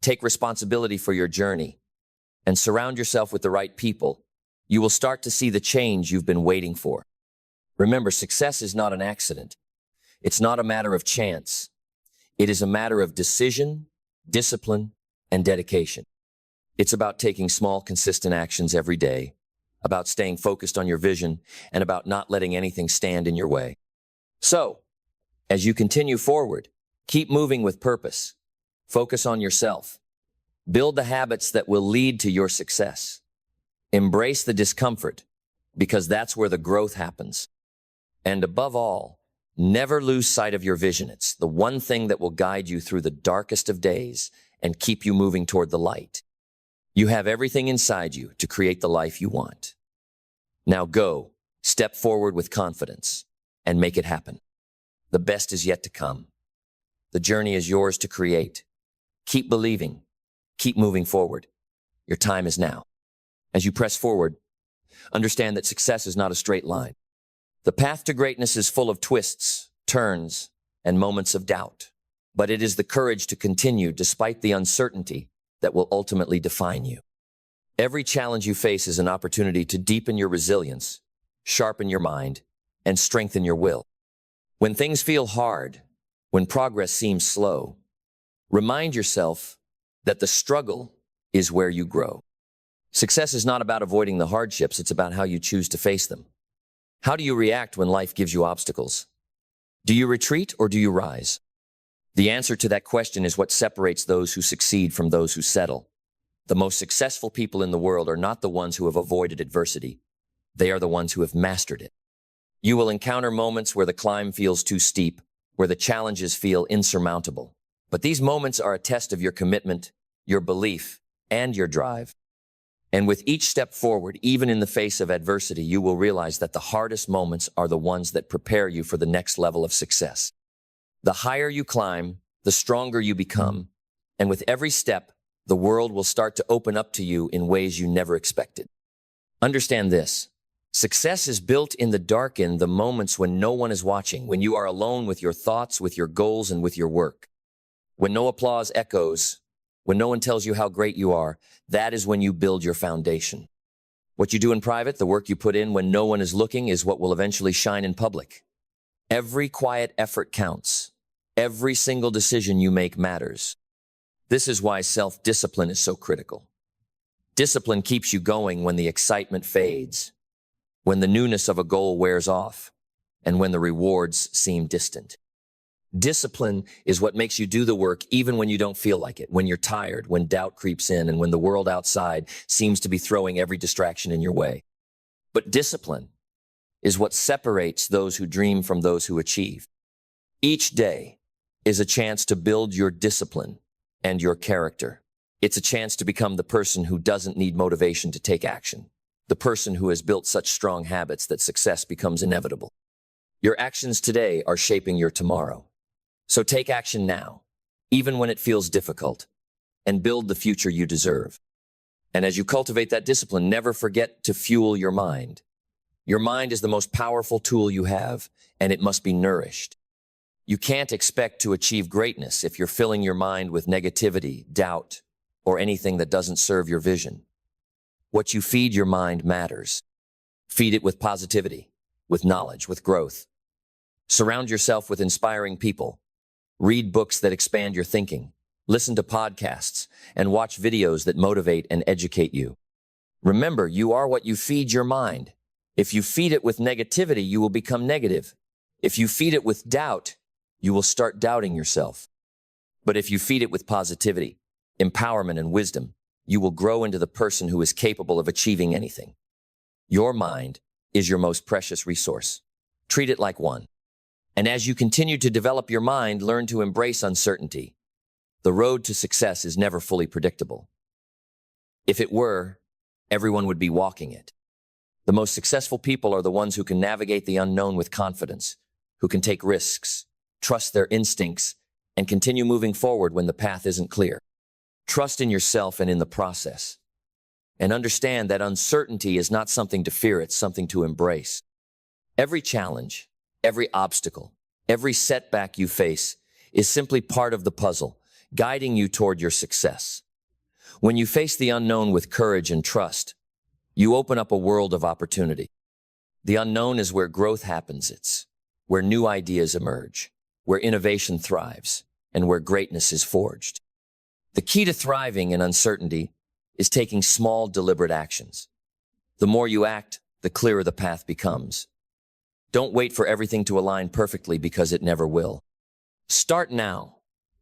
take responsibility for your journey, and surround yourself with the right people, you will start to see the change you've been waiting for. Remember, success is not an accident. It's not a matter of chance. It is a matter of decision, discipline, and dedication. It's about taking small, consistent actions every day, about staying focused on your vision, and about not letting anything stand in your way. So, as you continue forward, keep moving with purpose. Focus on yourself. Build the habits that will lead to your success. Embrace the discomfort, because that's where the growth happens. And above all, never lose sight of your vision. It's the one thing that will guide you through the darkest of days and keep you moving toward the light. You have everything inside you to create the life you want. Now go, step forward with confidence, and make it happen. The best is yet to come. The journey is yours to create. Keep believing. Keep moving forward. Your time is now. As you press forward, understand that success is not a straight line. The path to greatness is full of twists, turns, and moments of doubt. But it is the courage to continue despite the uncertainty that will ultimately define you. Every challenge you face is an opportunity to deepen your resilience, sharpen your mind, and strengthen your will. When things feel hard, when progress seems slow, remind yourself that the struggle is where you grow. Success is not about avoiding the hardships, it's about how you choose to face them. How do you react when life gives you obstacles? Do you retreat or do you rise? The answer to that question is what separates those who succeed from those who settle. The most successful people in the world are not the ones who have avoided adversity. They are the ones who have mastered it. You will encounter moments where the climb feels too steep, where the challenges feel insurmountable. But these moments are a test of your commitment, your belief, and your drive. And with each step forward, even in the face of adversity, you will realize that the hardest moments are the ones that prepare you for the next level of success. The higher you climb, the stronger you become, and with every step, the world will start to open up to you in ways you never expected. Understand this. Success is built in the dark, in the moments when no one is watching, when you are alone with your thoughts, with your goals, and with your work. When no applause echoes, when no one tells you how great you are, that is when you build your foundation. What you do in private, the work you put in when no one is looking, is what will eventually shine in public. Every quiet effort counts. Every single decision you make matters. This is why self-discipline is so critical. Discipline keeps you going when the excitement fades, when the newness of a goal wears off, and when the rewards seem distant. Discipline is what makes you do the work even when you don't feel like it, when you're tired, when doubt creeps in, and when the world outside seems to be throwing every distraction in your way. But discipline is what separates those who dream from those who achieve. Each day is a chance to build your discipline and your character. It's a chance to become the person who doesn't need motivation to take action, the person who has built such strong habits that success becomes inevitable. Your actions today are shaping your tomorrow. So take action now, even when it feels difficult, and build the future you deserve. And as you cultivate that discipline, never forget to fuel your mind. Your mind is the most powerful tool you have, and it must be nourished. You can't expect to achieve greatness if you're filling your mind with negativity, doubt, or anything that doesn't serve your vision. What you feed your mind matters. Feed it with positivity, with knowledge, with growth. Surround yourself with inspiring people. Read books that expand your thinking. Listen to podcasts and watch videos that motivate and educate you. Remember, you are what you feed your mind. If you feed it with negativity, you will become negative. If you feed it with doubt, you will start doubting yourself. But if you feed it with positivity, empowerment, and wisdom, you will grow into the person who is capable of achieving anything. Your mind is your most precious resource. Treat it like one. And as you continue to develop your mind, learn to embrace uncertainty. The road to success is never fully predictable. If it were, everyone would be walking it. The most successful people are the ones who can navigate the unknown with confidence, who can take risks, trust their instincts, and continue moving forward when the path isn't clear. Trust in yourself and in the process. And understand that uncertainty is not something to fear, it's something to embrace. Every challenge, every obstacle, every setback you face is simply part of the puzzle, guiding you toward your success. When you face the unknown with courage and trust, you open up a world of opportunity. The unknown is where growth happens. It's where new ideas emerge, where innovation thrives, and where greatness is forged. The key to thriving in uncertainty is taking small, deliberate actions. The more you act, the clearer the path becomes. Don't wait for everything to align perfectly because it never will. Start now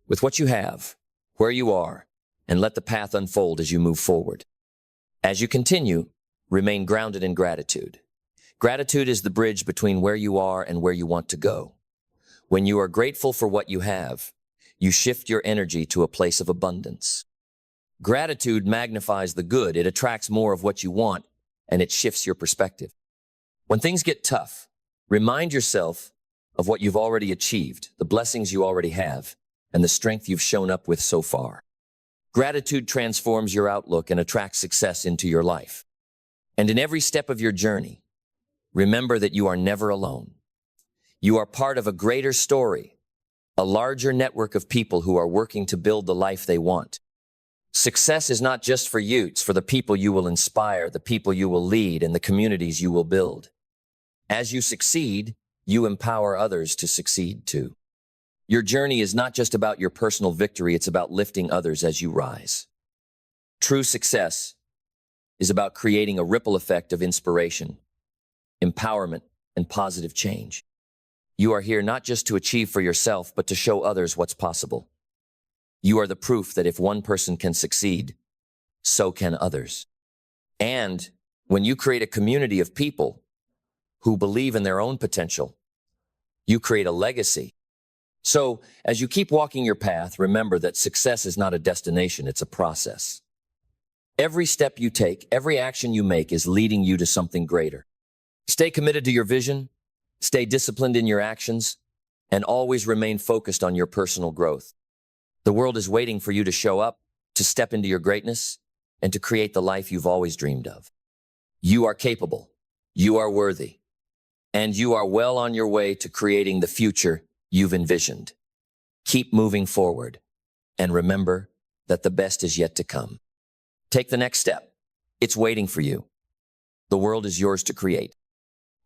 with what you have, where you are, and let the path unfold as you move forward. As you continue, remain grounded in gratitude. Gratitude is the bridge between where you are and where you want to go. When you are grateful for what you have, you shift your energy to a place of abundance. Gratitude magnifies the good. It attracts more of what you want, and it shifts your perspective. When things get tough, remind yourself of what you've already achieved, the blessings you already have, and the strength you've shown up with so far. Gratitude transforms your outlook and attracts success into your life. And in every step of your journey, remember that you are never alone. You are part of a greater story, a larger network of people who are working to build the life they want. Success is not just for you, it's for the people you will inspire, the people you will lead, and the communities you will build. As you succeed, you empower others to succeed too. Your journey is not just about your personal victory, it's about lifting others as you rise. True success is about creating a ripple effect of inspiration, empowerment, and positive change. You are here not just to achieve for yourself, but to show others what's possible. You are the proof that if one person can succeed, so can others. And when you create a community of people who believe in their own potential, you create a legacy. So, as you keep walking your path, remember that success is not a destination, it's a process. Every step you take, every action you make is leading you to something greater. Stay committed to your vision, stay disciplined in your actions, and always remain focused on your personal growth. The world is waiting for you to show up, to step into your greatness, and to create the life you've always dreamed of. You are capable, you are worthy, and you are well on your way to creating the future you've envisioned. Keep moving forward, and remember that the best is yet to come. Take the next step. It's waiting for you. The world is yours to create.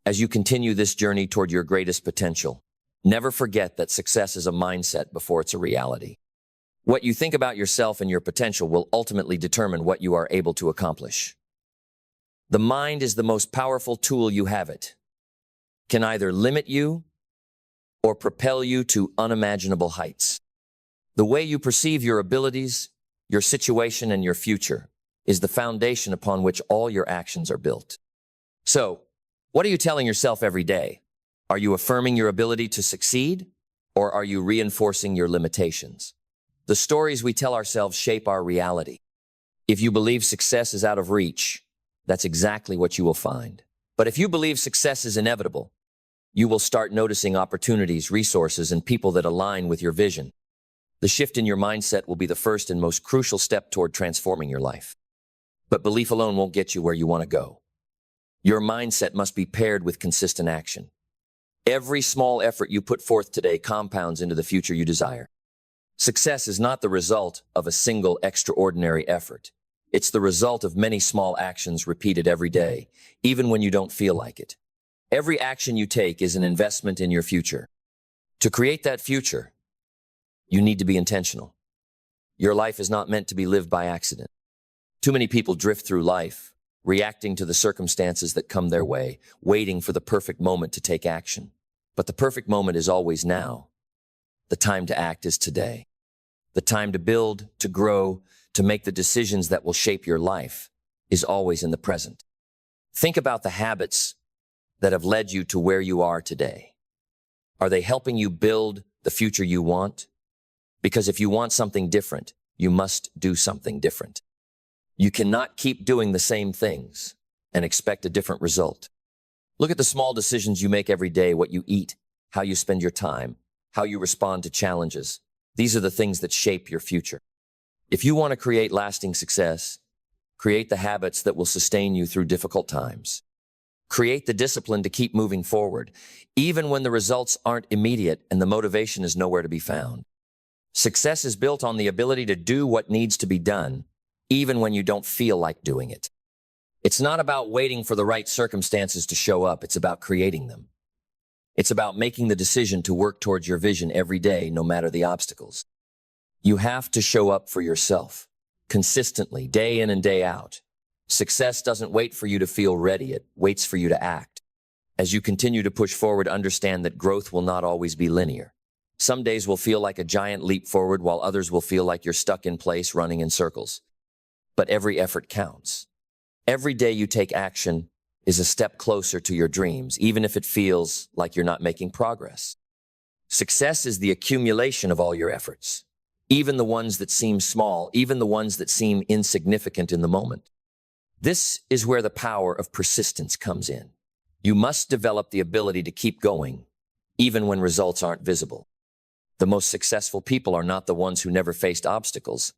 As you continue this journey toward your greatest potential, never forget that success is a mindset before it's a reality. What you think about yourself and your potential will ultimately determine what you are able to accomplish. The mind is the most powerful tool you have. It can either limit you or propel you to unimaginable heights. The way you perceive your abilities, your situation, and your future is the foundation upon which all your actions are built. So, what are you telling yourself every day? Are you affirming your ability to succeed, or are you reinforcing your limitations? The stories we tell ourselves shape our reality. If you believe success is out of reach, that's exactly what you will find. But if you believe success is inevitable, you will start noticing opportunities, resources, and people that align with your vision. The shift in your mindset will be the first and most crucial step toward transforming your life. But belief alone won't get you where you want to go. Your mindset must be paired with consistent action. Every small effort you put forth today compounds into the future you desire. Success is not the result of a single extraordinary effort. It's the result of many small actions repeated every day, even when you don't feel like it. Every action you take is an investment in your future. To create that future, you need to be intentional. Your life is not meant to be lived by accident. Too many people drift through life, reacting to the circumstances that come their way, waiting for the perfect moment to take action. But the perfect moment is always now. The time to act is today. The time to build, to grow, to make the decisions that will shape your life is always in the present. Think about the habits that have led you to where you are today. Are they helping you build the future you want? Because if you want something different, you must do something different. You cannot keep doing the same things and expect a different result. Look at the small decisions you make every day, what you eat, how you spend your time, how you respond to challenges. These are the things that shape your future. If you want to create lasting success, create the habits that will sustain you through difficult times. Create the discipline to keep moving forward, even when the results aren't immediate and the motivation is nowhere to be found. Success is built on the ability to do what needs to be done, even when you don't feel like doing it. It's not about waiting for the right circumstances to show up. It's about creating them. It's about making the decision to work towards your vision every day, no matter the obstacles. You have to show up for yourself, consistently, day in and day out. Success doesn't wait for you to feel ready. It waits for you to act. As you continue to push forward, understand that growth will not always be linear. Some days will feel like a giant leap forward, while others will feel like you're stuck in place, running in circles. But every effort counts. Every day you take action is a step closer to your dreams, even if it feels like you're not making progress. Success is the accumulation of all your efforts, even the ones that seem small, even the ones that seem insignificant in the moment. This is where the power of persistence comes in. You must develop the ability to keep going, even when results aren't visible. The most successful people are not the ones who never faced obstacles.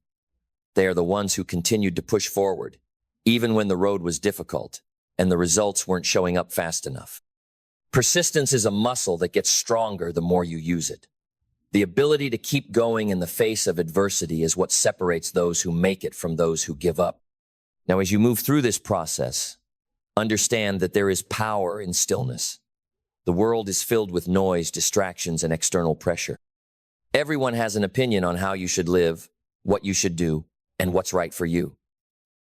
They are the ones who continued to push forward, even when the road was difficult and the results weren't showing up fast enough. Persistence is a muscle that gets stronger the more you use it. The ability to keep going in the face of adversity is what separates those who make it from those who give up. Now, as you move through this process, understand that there is power in stillness. The world is filled with noise, distractions, and external pressure. Everyone has an opinion on how you should live, what you should do, and what's right for you.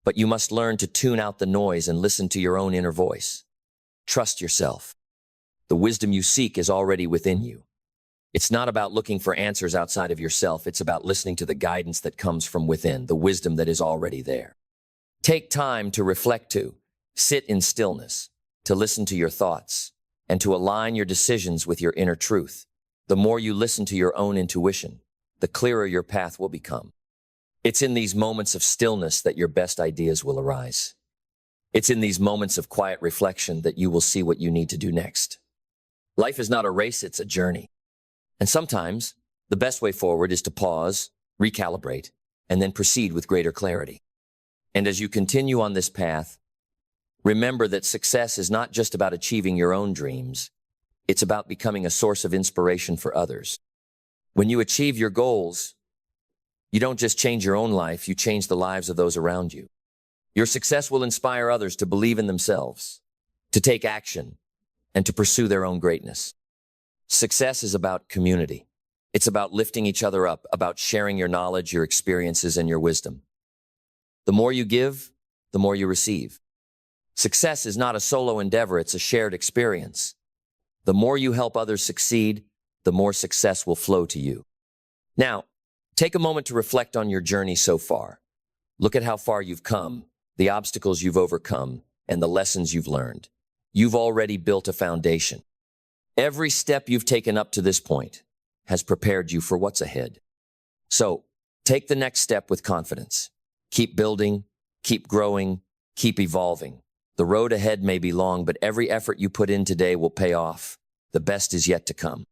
But you must learn to tune out the noise and listen to your own inner voice. Trust yourself. The wisdom you seek is already within you. It's not about looking for answers outside of yourself. It's about listening to the guidance that comes from within, the wisdom that is already there. Take time to reflect, to sit in stillness, to listen to your thoughts, and to align your decisions with your inner truth. The more you listen to your own intuition, the clearer your path will become. It's in these moments of stillness that your best ideas will arise. It's in these moments of quiet reflection that you will see what you need to do next. Life is not a race, it's a journey. And sometimes the best way forward is to pause, recalibrate, and then proceed with greater clarity. And as you continue on this path, remember that success is not just about achieving your own dreams. It's about becoming a source of inspiration for others. When you achieve your goals, you don't just change your own life, you change the lives of those around you. Your success will inspire others to believe in themselves, to take action, and to pursue their own greatness. Success is about community. It's about lifting each other up, about sharing your knowledge, your experiences, and your wisdom. The more you give, the more you receive. Success is not a solo endeavor, it's a shared experience. The more you help others succeed, the more success will flow to you. Now, take a moment to reflect on your journey so far. Look at how far you've come, the obstacles you've overcome, and the lessons you've learned. You've already built a foundation. Every step you've taken up to this point has prepared you for what's ahead. So, take the next step with confidence. Keep building, keep growing, keep evolving. The road ahead may be long, but every effort you put in today will pay off. The best is yet to come.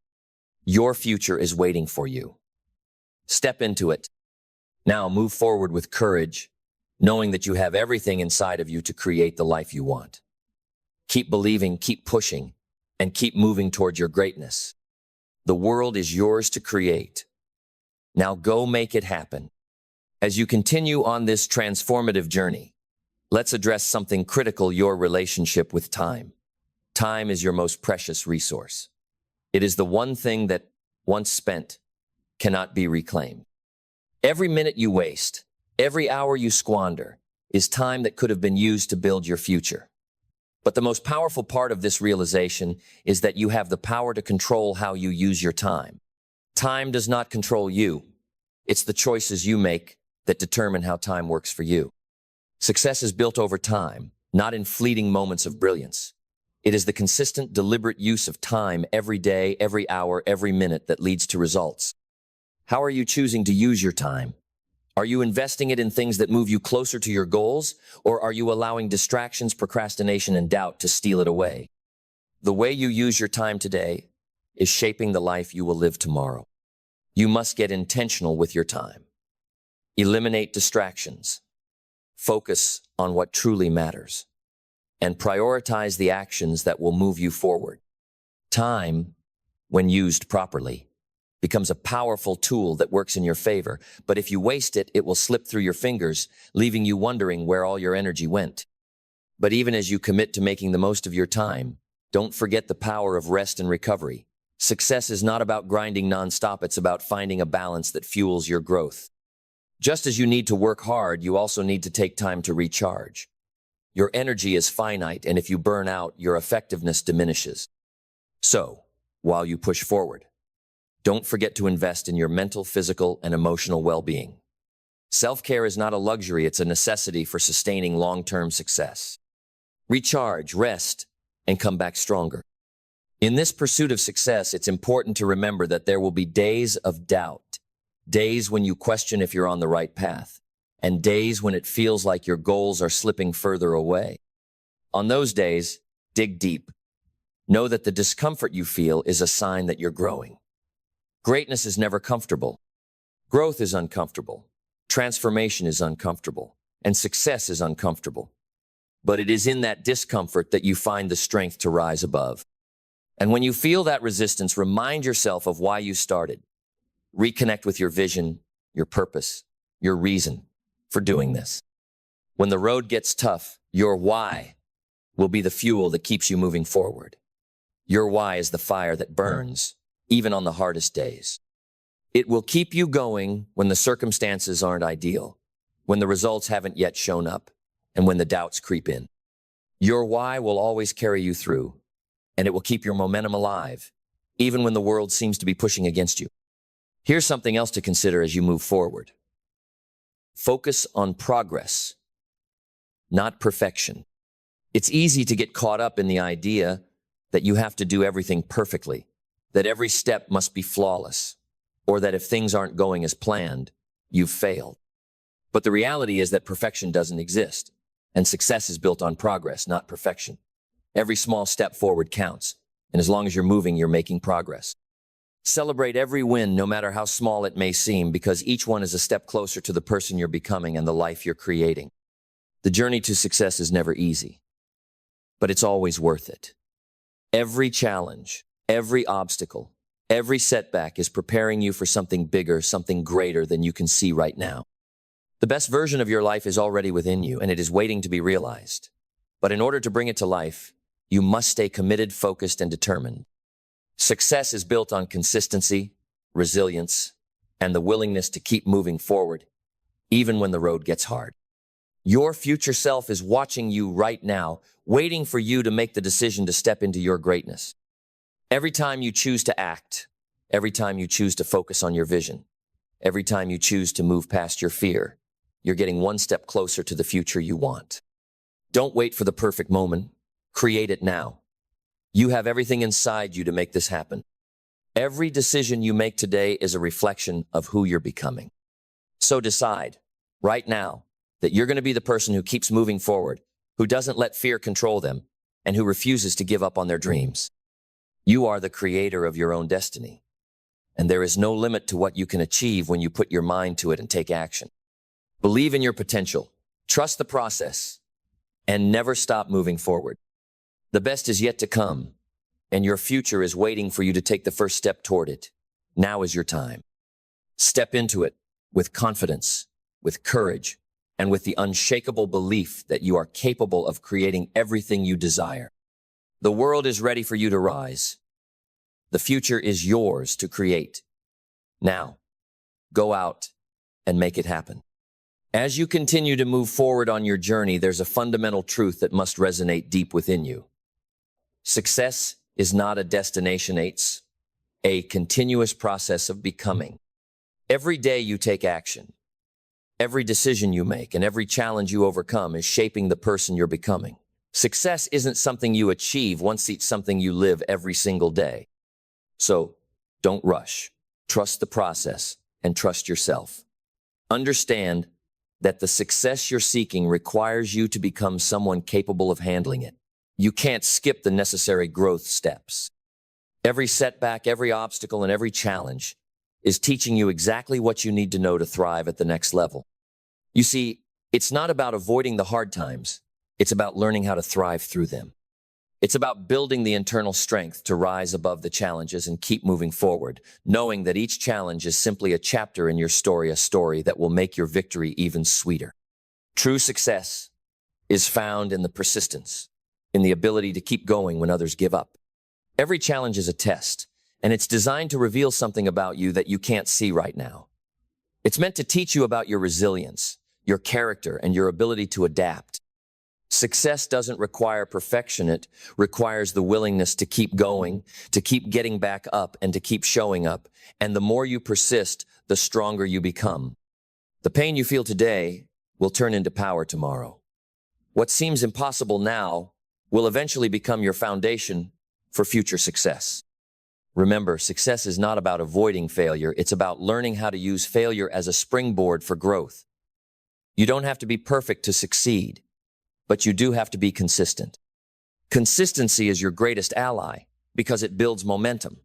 Your future is waiting for you. Step into it. Now move forward with courage, knowing that you have everything inside of you to create the life you want. Keep believing, keep pushing, and keep moving toward your greatness. The world is yours to create. Now go make it happen. As you continue on this transformative journey, let's address something critical: your relationship with time. Time is your most precious resource. It is the one thing that, once spent, cannot be reclaimed. Every minute you waste, every hour you squander, is time that could have been used to build your future. But the most powerful part of this realization is that you have the power to control how you use your time. Time does not control you. It's the choices you make that determine how time works for you. Success is built over time, not in fleeting moments of brilliance. It is the consistent, deliberate use of time every day, every hour, every minute that leads to results. How are you choosing to use your time? Are you investing it in things that move you closer to your goals, or are you allowing distractions, procrastination, and doubt to steal it away? The way you use your time today is shaping the life you will live tomorrow. You must get intentional with your time. Eliminate distractions. Focus on what truly matters. And prioritize the actions that will move you forward. Time, when used properly, becomes a powerful tool that works in your favor, but if you waste it, it will slip through your fingers, leaving you wondering where all your energy went. But even as you commit to making the most of your time, don't forget the power of rest and recovery. Success is not about grinding nonstop, it's about finding a balance that fuels your growth. Just as you need to work hard, you also need to take time to recharge. Your energy is finite, and if you burn out, your effectiveness diminishes. So, while you push forward, don't forget to invest in your mental, physical, and emotional well-being. Self-care is not a luxury, it's a necessity for sustaining long-term success. Recharge, rest, and come back stronger. In this pursuit of success, it's important to remember that there will be days of doubt, days when you question if you're on the right path, and days when it feels like your goals are slipping further away. On those days, dig deep. Know that the discomfort you feel is a sign that you're growing. Greatness is never comfortable. Growth is uncomfortable. Transformation is uncomfortable. And success is uncomfortable. But it is in that discomfort that you find the strength to rise above. And when you feel that resistance, remind yourself of why you started. Reconnect with your vision, your purpose, your reason for doing this. When the road gets tough, your why will be the fuel that keeps you moving forward. Your why is the fire that burns, even on the hardest days. It will keep you going when the circumstances aren't ideal, when the results haven't yet shown up, and when the doubts creep in. Your why will always carry you through, and it will keep your momentum alive, even when the world seems to be pushing against you. Here's something else to consider as you move forward. Focus on progress, not perfection. It's easy to get caught up in the idea that you have to do everything perfectly, that every step must be flawless, or that if things aren't going as planned, you've failed. But the reality is that perfection doesn't exist, and success is built on progress, not perfection. Every small step forward counts, and as long as you're moving, you're making progress. Celebrate every win, no matter how small it may seem, because each one is a step closer to the person you're becoming and the life you're creating. The journey to success is never easy, but it's always worth it. Every challenge, every obstacle, every setback is preparing you for something bigger, something greater than you can see right now. The best version of your life is already within you, and it is waiting to be realized. But in order to bring it to life, you must stay committed, focused, and determined. Success is built on consistency, resilience, and the willingness to keep moving forward, even when the road gets hard. Your future self is watching you right now, waiting for you to make the decision to step into your greatness. Every time you choose to act, every time you choose to focus on your vision, every time you choose to move past your fear, you're getting one step closer to the future you want. Don't wait for the perfect moment. Create it now. You have everything inside you to make this happen. Every decision you make today is a reflection of who you're becoming. So decide, right now, that you're going to be the person who keeps moving forward, who doesn't let fear control them, and who refuses to give up on their dreams. You are the creator of your own destiny, and there is no limit to what you can achieve when you put your mind to it and take action. Believe in your potential, trust the process, and never stop moving forward. The best is yet to come, and your future is waiting for you to take the first step toward it. Now is your time. Step into it with confidence, with courage, and with the unshakable belief that you are capable of creating everything you desire. The world is ready for you to rise. The future is yours to create. Now, go out and make it happen. As you continue to move forward on your journey, there's a fundamental truth that must resonate deep within you. Success is not a destination, it's a continuous process of becoming. Every day you take action, every decision you make, and every challenge you overcome is shaping the person you're becoming. Success isn't something you achieve once, it's something you live every single day. So, don't rush. Trust the process and trust yourself. Understand that the success you're seeking requires you to become someone capable of handling it. You can't skip the necessary growth steps. Every setback, every obstacle, and every challenge is teaching you exactly what you need to know to thrive at the next level. You see, it's not about avoiding the hard times. It's about learning how to thrive through them. It's about building the internal strength to rise above the challenges and keep moving forward, knowing that each challenge is simply a chapter in your story, a story that will make your victory even sweeter. True success is found in the persistence, in the ability to keep going when others give up. Every challenge is a test, and it's designed to reveal something about you that you can't see right now. It's meant to teach you about your resilience, your character, and your ability to adapt. Success doesn't require perfection. It requires the willingness to keep going, to keep getting back up, and to keep showing up. And the more you persist, the stronger you become. The pain you feel today will turn into power tomorrow. What seems impossible now will eventually become your foundation for future success. Remember, success is not about avoiding failure. It's about learning how to use failure as a springboard for growth. You don't have to be perfect to succeed, but you do have to be consistent. Consistency is your greatest ally because it builds momentum.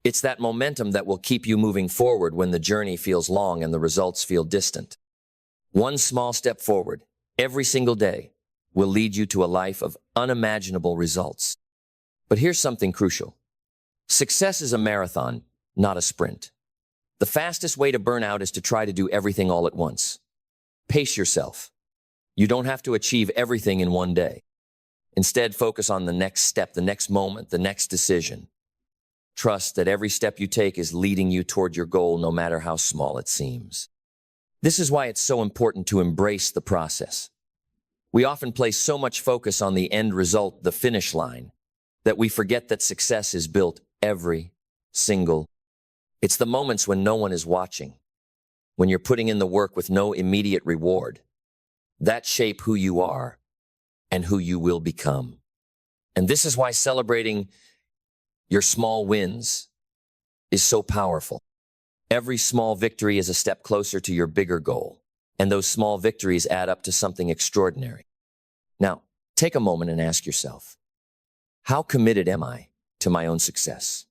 It's that momentum that will keep you moving forward when the journey feels long and the results feel distant. One small step forward every single day will lead you to a life of unimaginable results. But here's something crucial. Success is a marathon, not a sprint. The fastest way to burn out is to try to do everything all at once. Pace yourself. You don't have to achieve everything in one day. Instead, focus on the next step, the next moment, the next decision. Trust that every step you take is leading you toward your goal, no matter how small it seems. This is why it's so important to embrace the process. We often place so much focus on the end result, the finish line, that we forget that success is built every single. It's the moments when no one is watching, when you're putting in the work with no immediate reward, that shape who you are and who you will become. And this is why celebrating your small wins is so powerful. Every small victory is a step closer to your bigger goal, and those small victories add up to something extraordinary. Now, take a moment and ask yourself, how committed am I to my own success?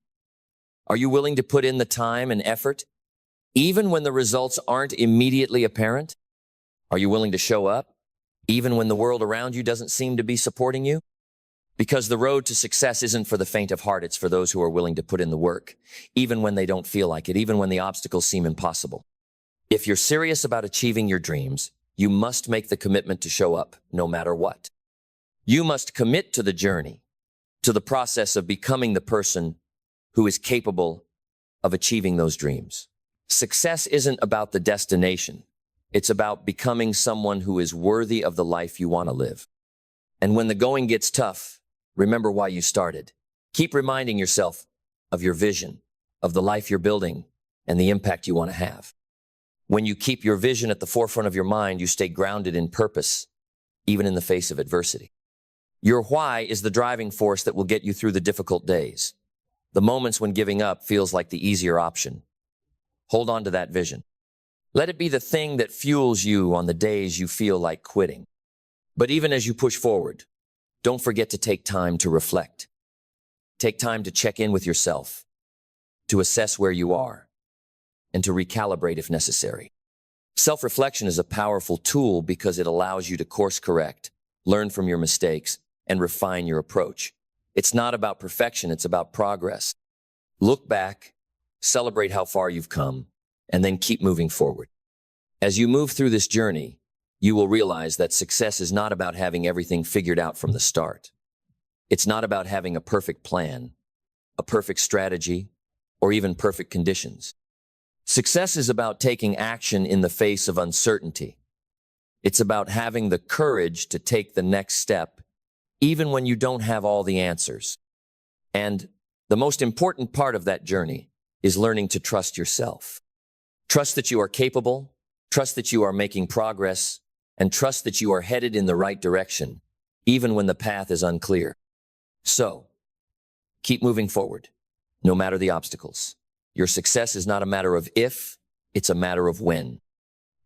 Are you willing to put in the time and effort, even when the results aren't immediately apparent? Are you willing to show up, even when the world around you doesn't seem to be supporting you? Because the road to success isn't for the faint of heart, it's for those who are willing to put in the work, even when they don't feel like it, even when the obstacles seem impossible. If you're serious about achieving your dreams, you must make the commitment to show up, no matter what. You must commit to the journey, to the process of becoming the person who is capable of achieving those dreams. Success isn't about the destination. It's about becoming someone who is worthy of the life you want to live. And when the going gets tough, remember why you started. Keep reminding yourself of your vision, of the life you're building, and the impact you want to have. When you keep your vision at the forefront of your mind, you stay grounded in purpose, even in the face of adversity. Your why is the driving force that will get you through the difficult days, the moments when giving up feels like the easier option. Hold on to that vision. Let it be the thing that fuels you on the days you feel like quitting. But even as you push forward, don't forget to take time to reflect. Take time to check in with yourself, to assess where you are, and to recalibrate if necessary. Self-reflection is a powerful tool because it allows you to course correct, learn from your mistakes, and refine your approach. It's not about perfection, it's about progress. Look back, celebrate how far you've come, and then keep moving forward. As you move through this journey, you will realize that success is not about having everything figured out from the start. It's not about having a perfect plan, a perfect strategy, or even perfect conditions. Success is about taking action in the face of uncertainty. It's about having the courage to take the next step, even when you don't have all the answers. And the most important part of that journey is learning to trust yourself. Trust that you are capable, trust that you are making progress, and trust that you are headed in the right direction, even when the path is unclear. So, keep moving forward, no matter the obstacles. Your success is not a matter of if, it's a matter of when.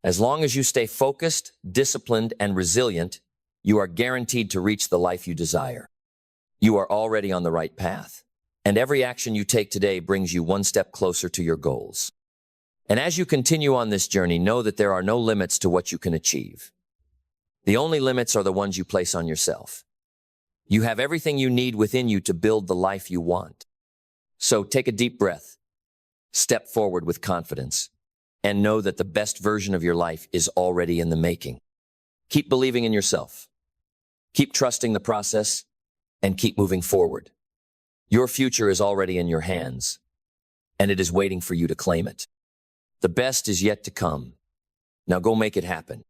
As long as you stay focused, disciplined, and resilient, you are guaranteed to reach the life you desire. You are already on the right path, and every action you take today brings you one step closer to your goals. And as you continue on this journey, know that there are no limits to what you can achieve. The only limits are the ones you place on yourself. You have everything you need within you to build the life you want. So take a deep breath, step forward with confidence, and know that the best version of your life is already in the making. Keep believing in yourself. Keep trusting the process, and keep moving forward. Your future is already in your hands, and it is waiting for you to claim it. The best is yet to come. Now go make it happen.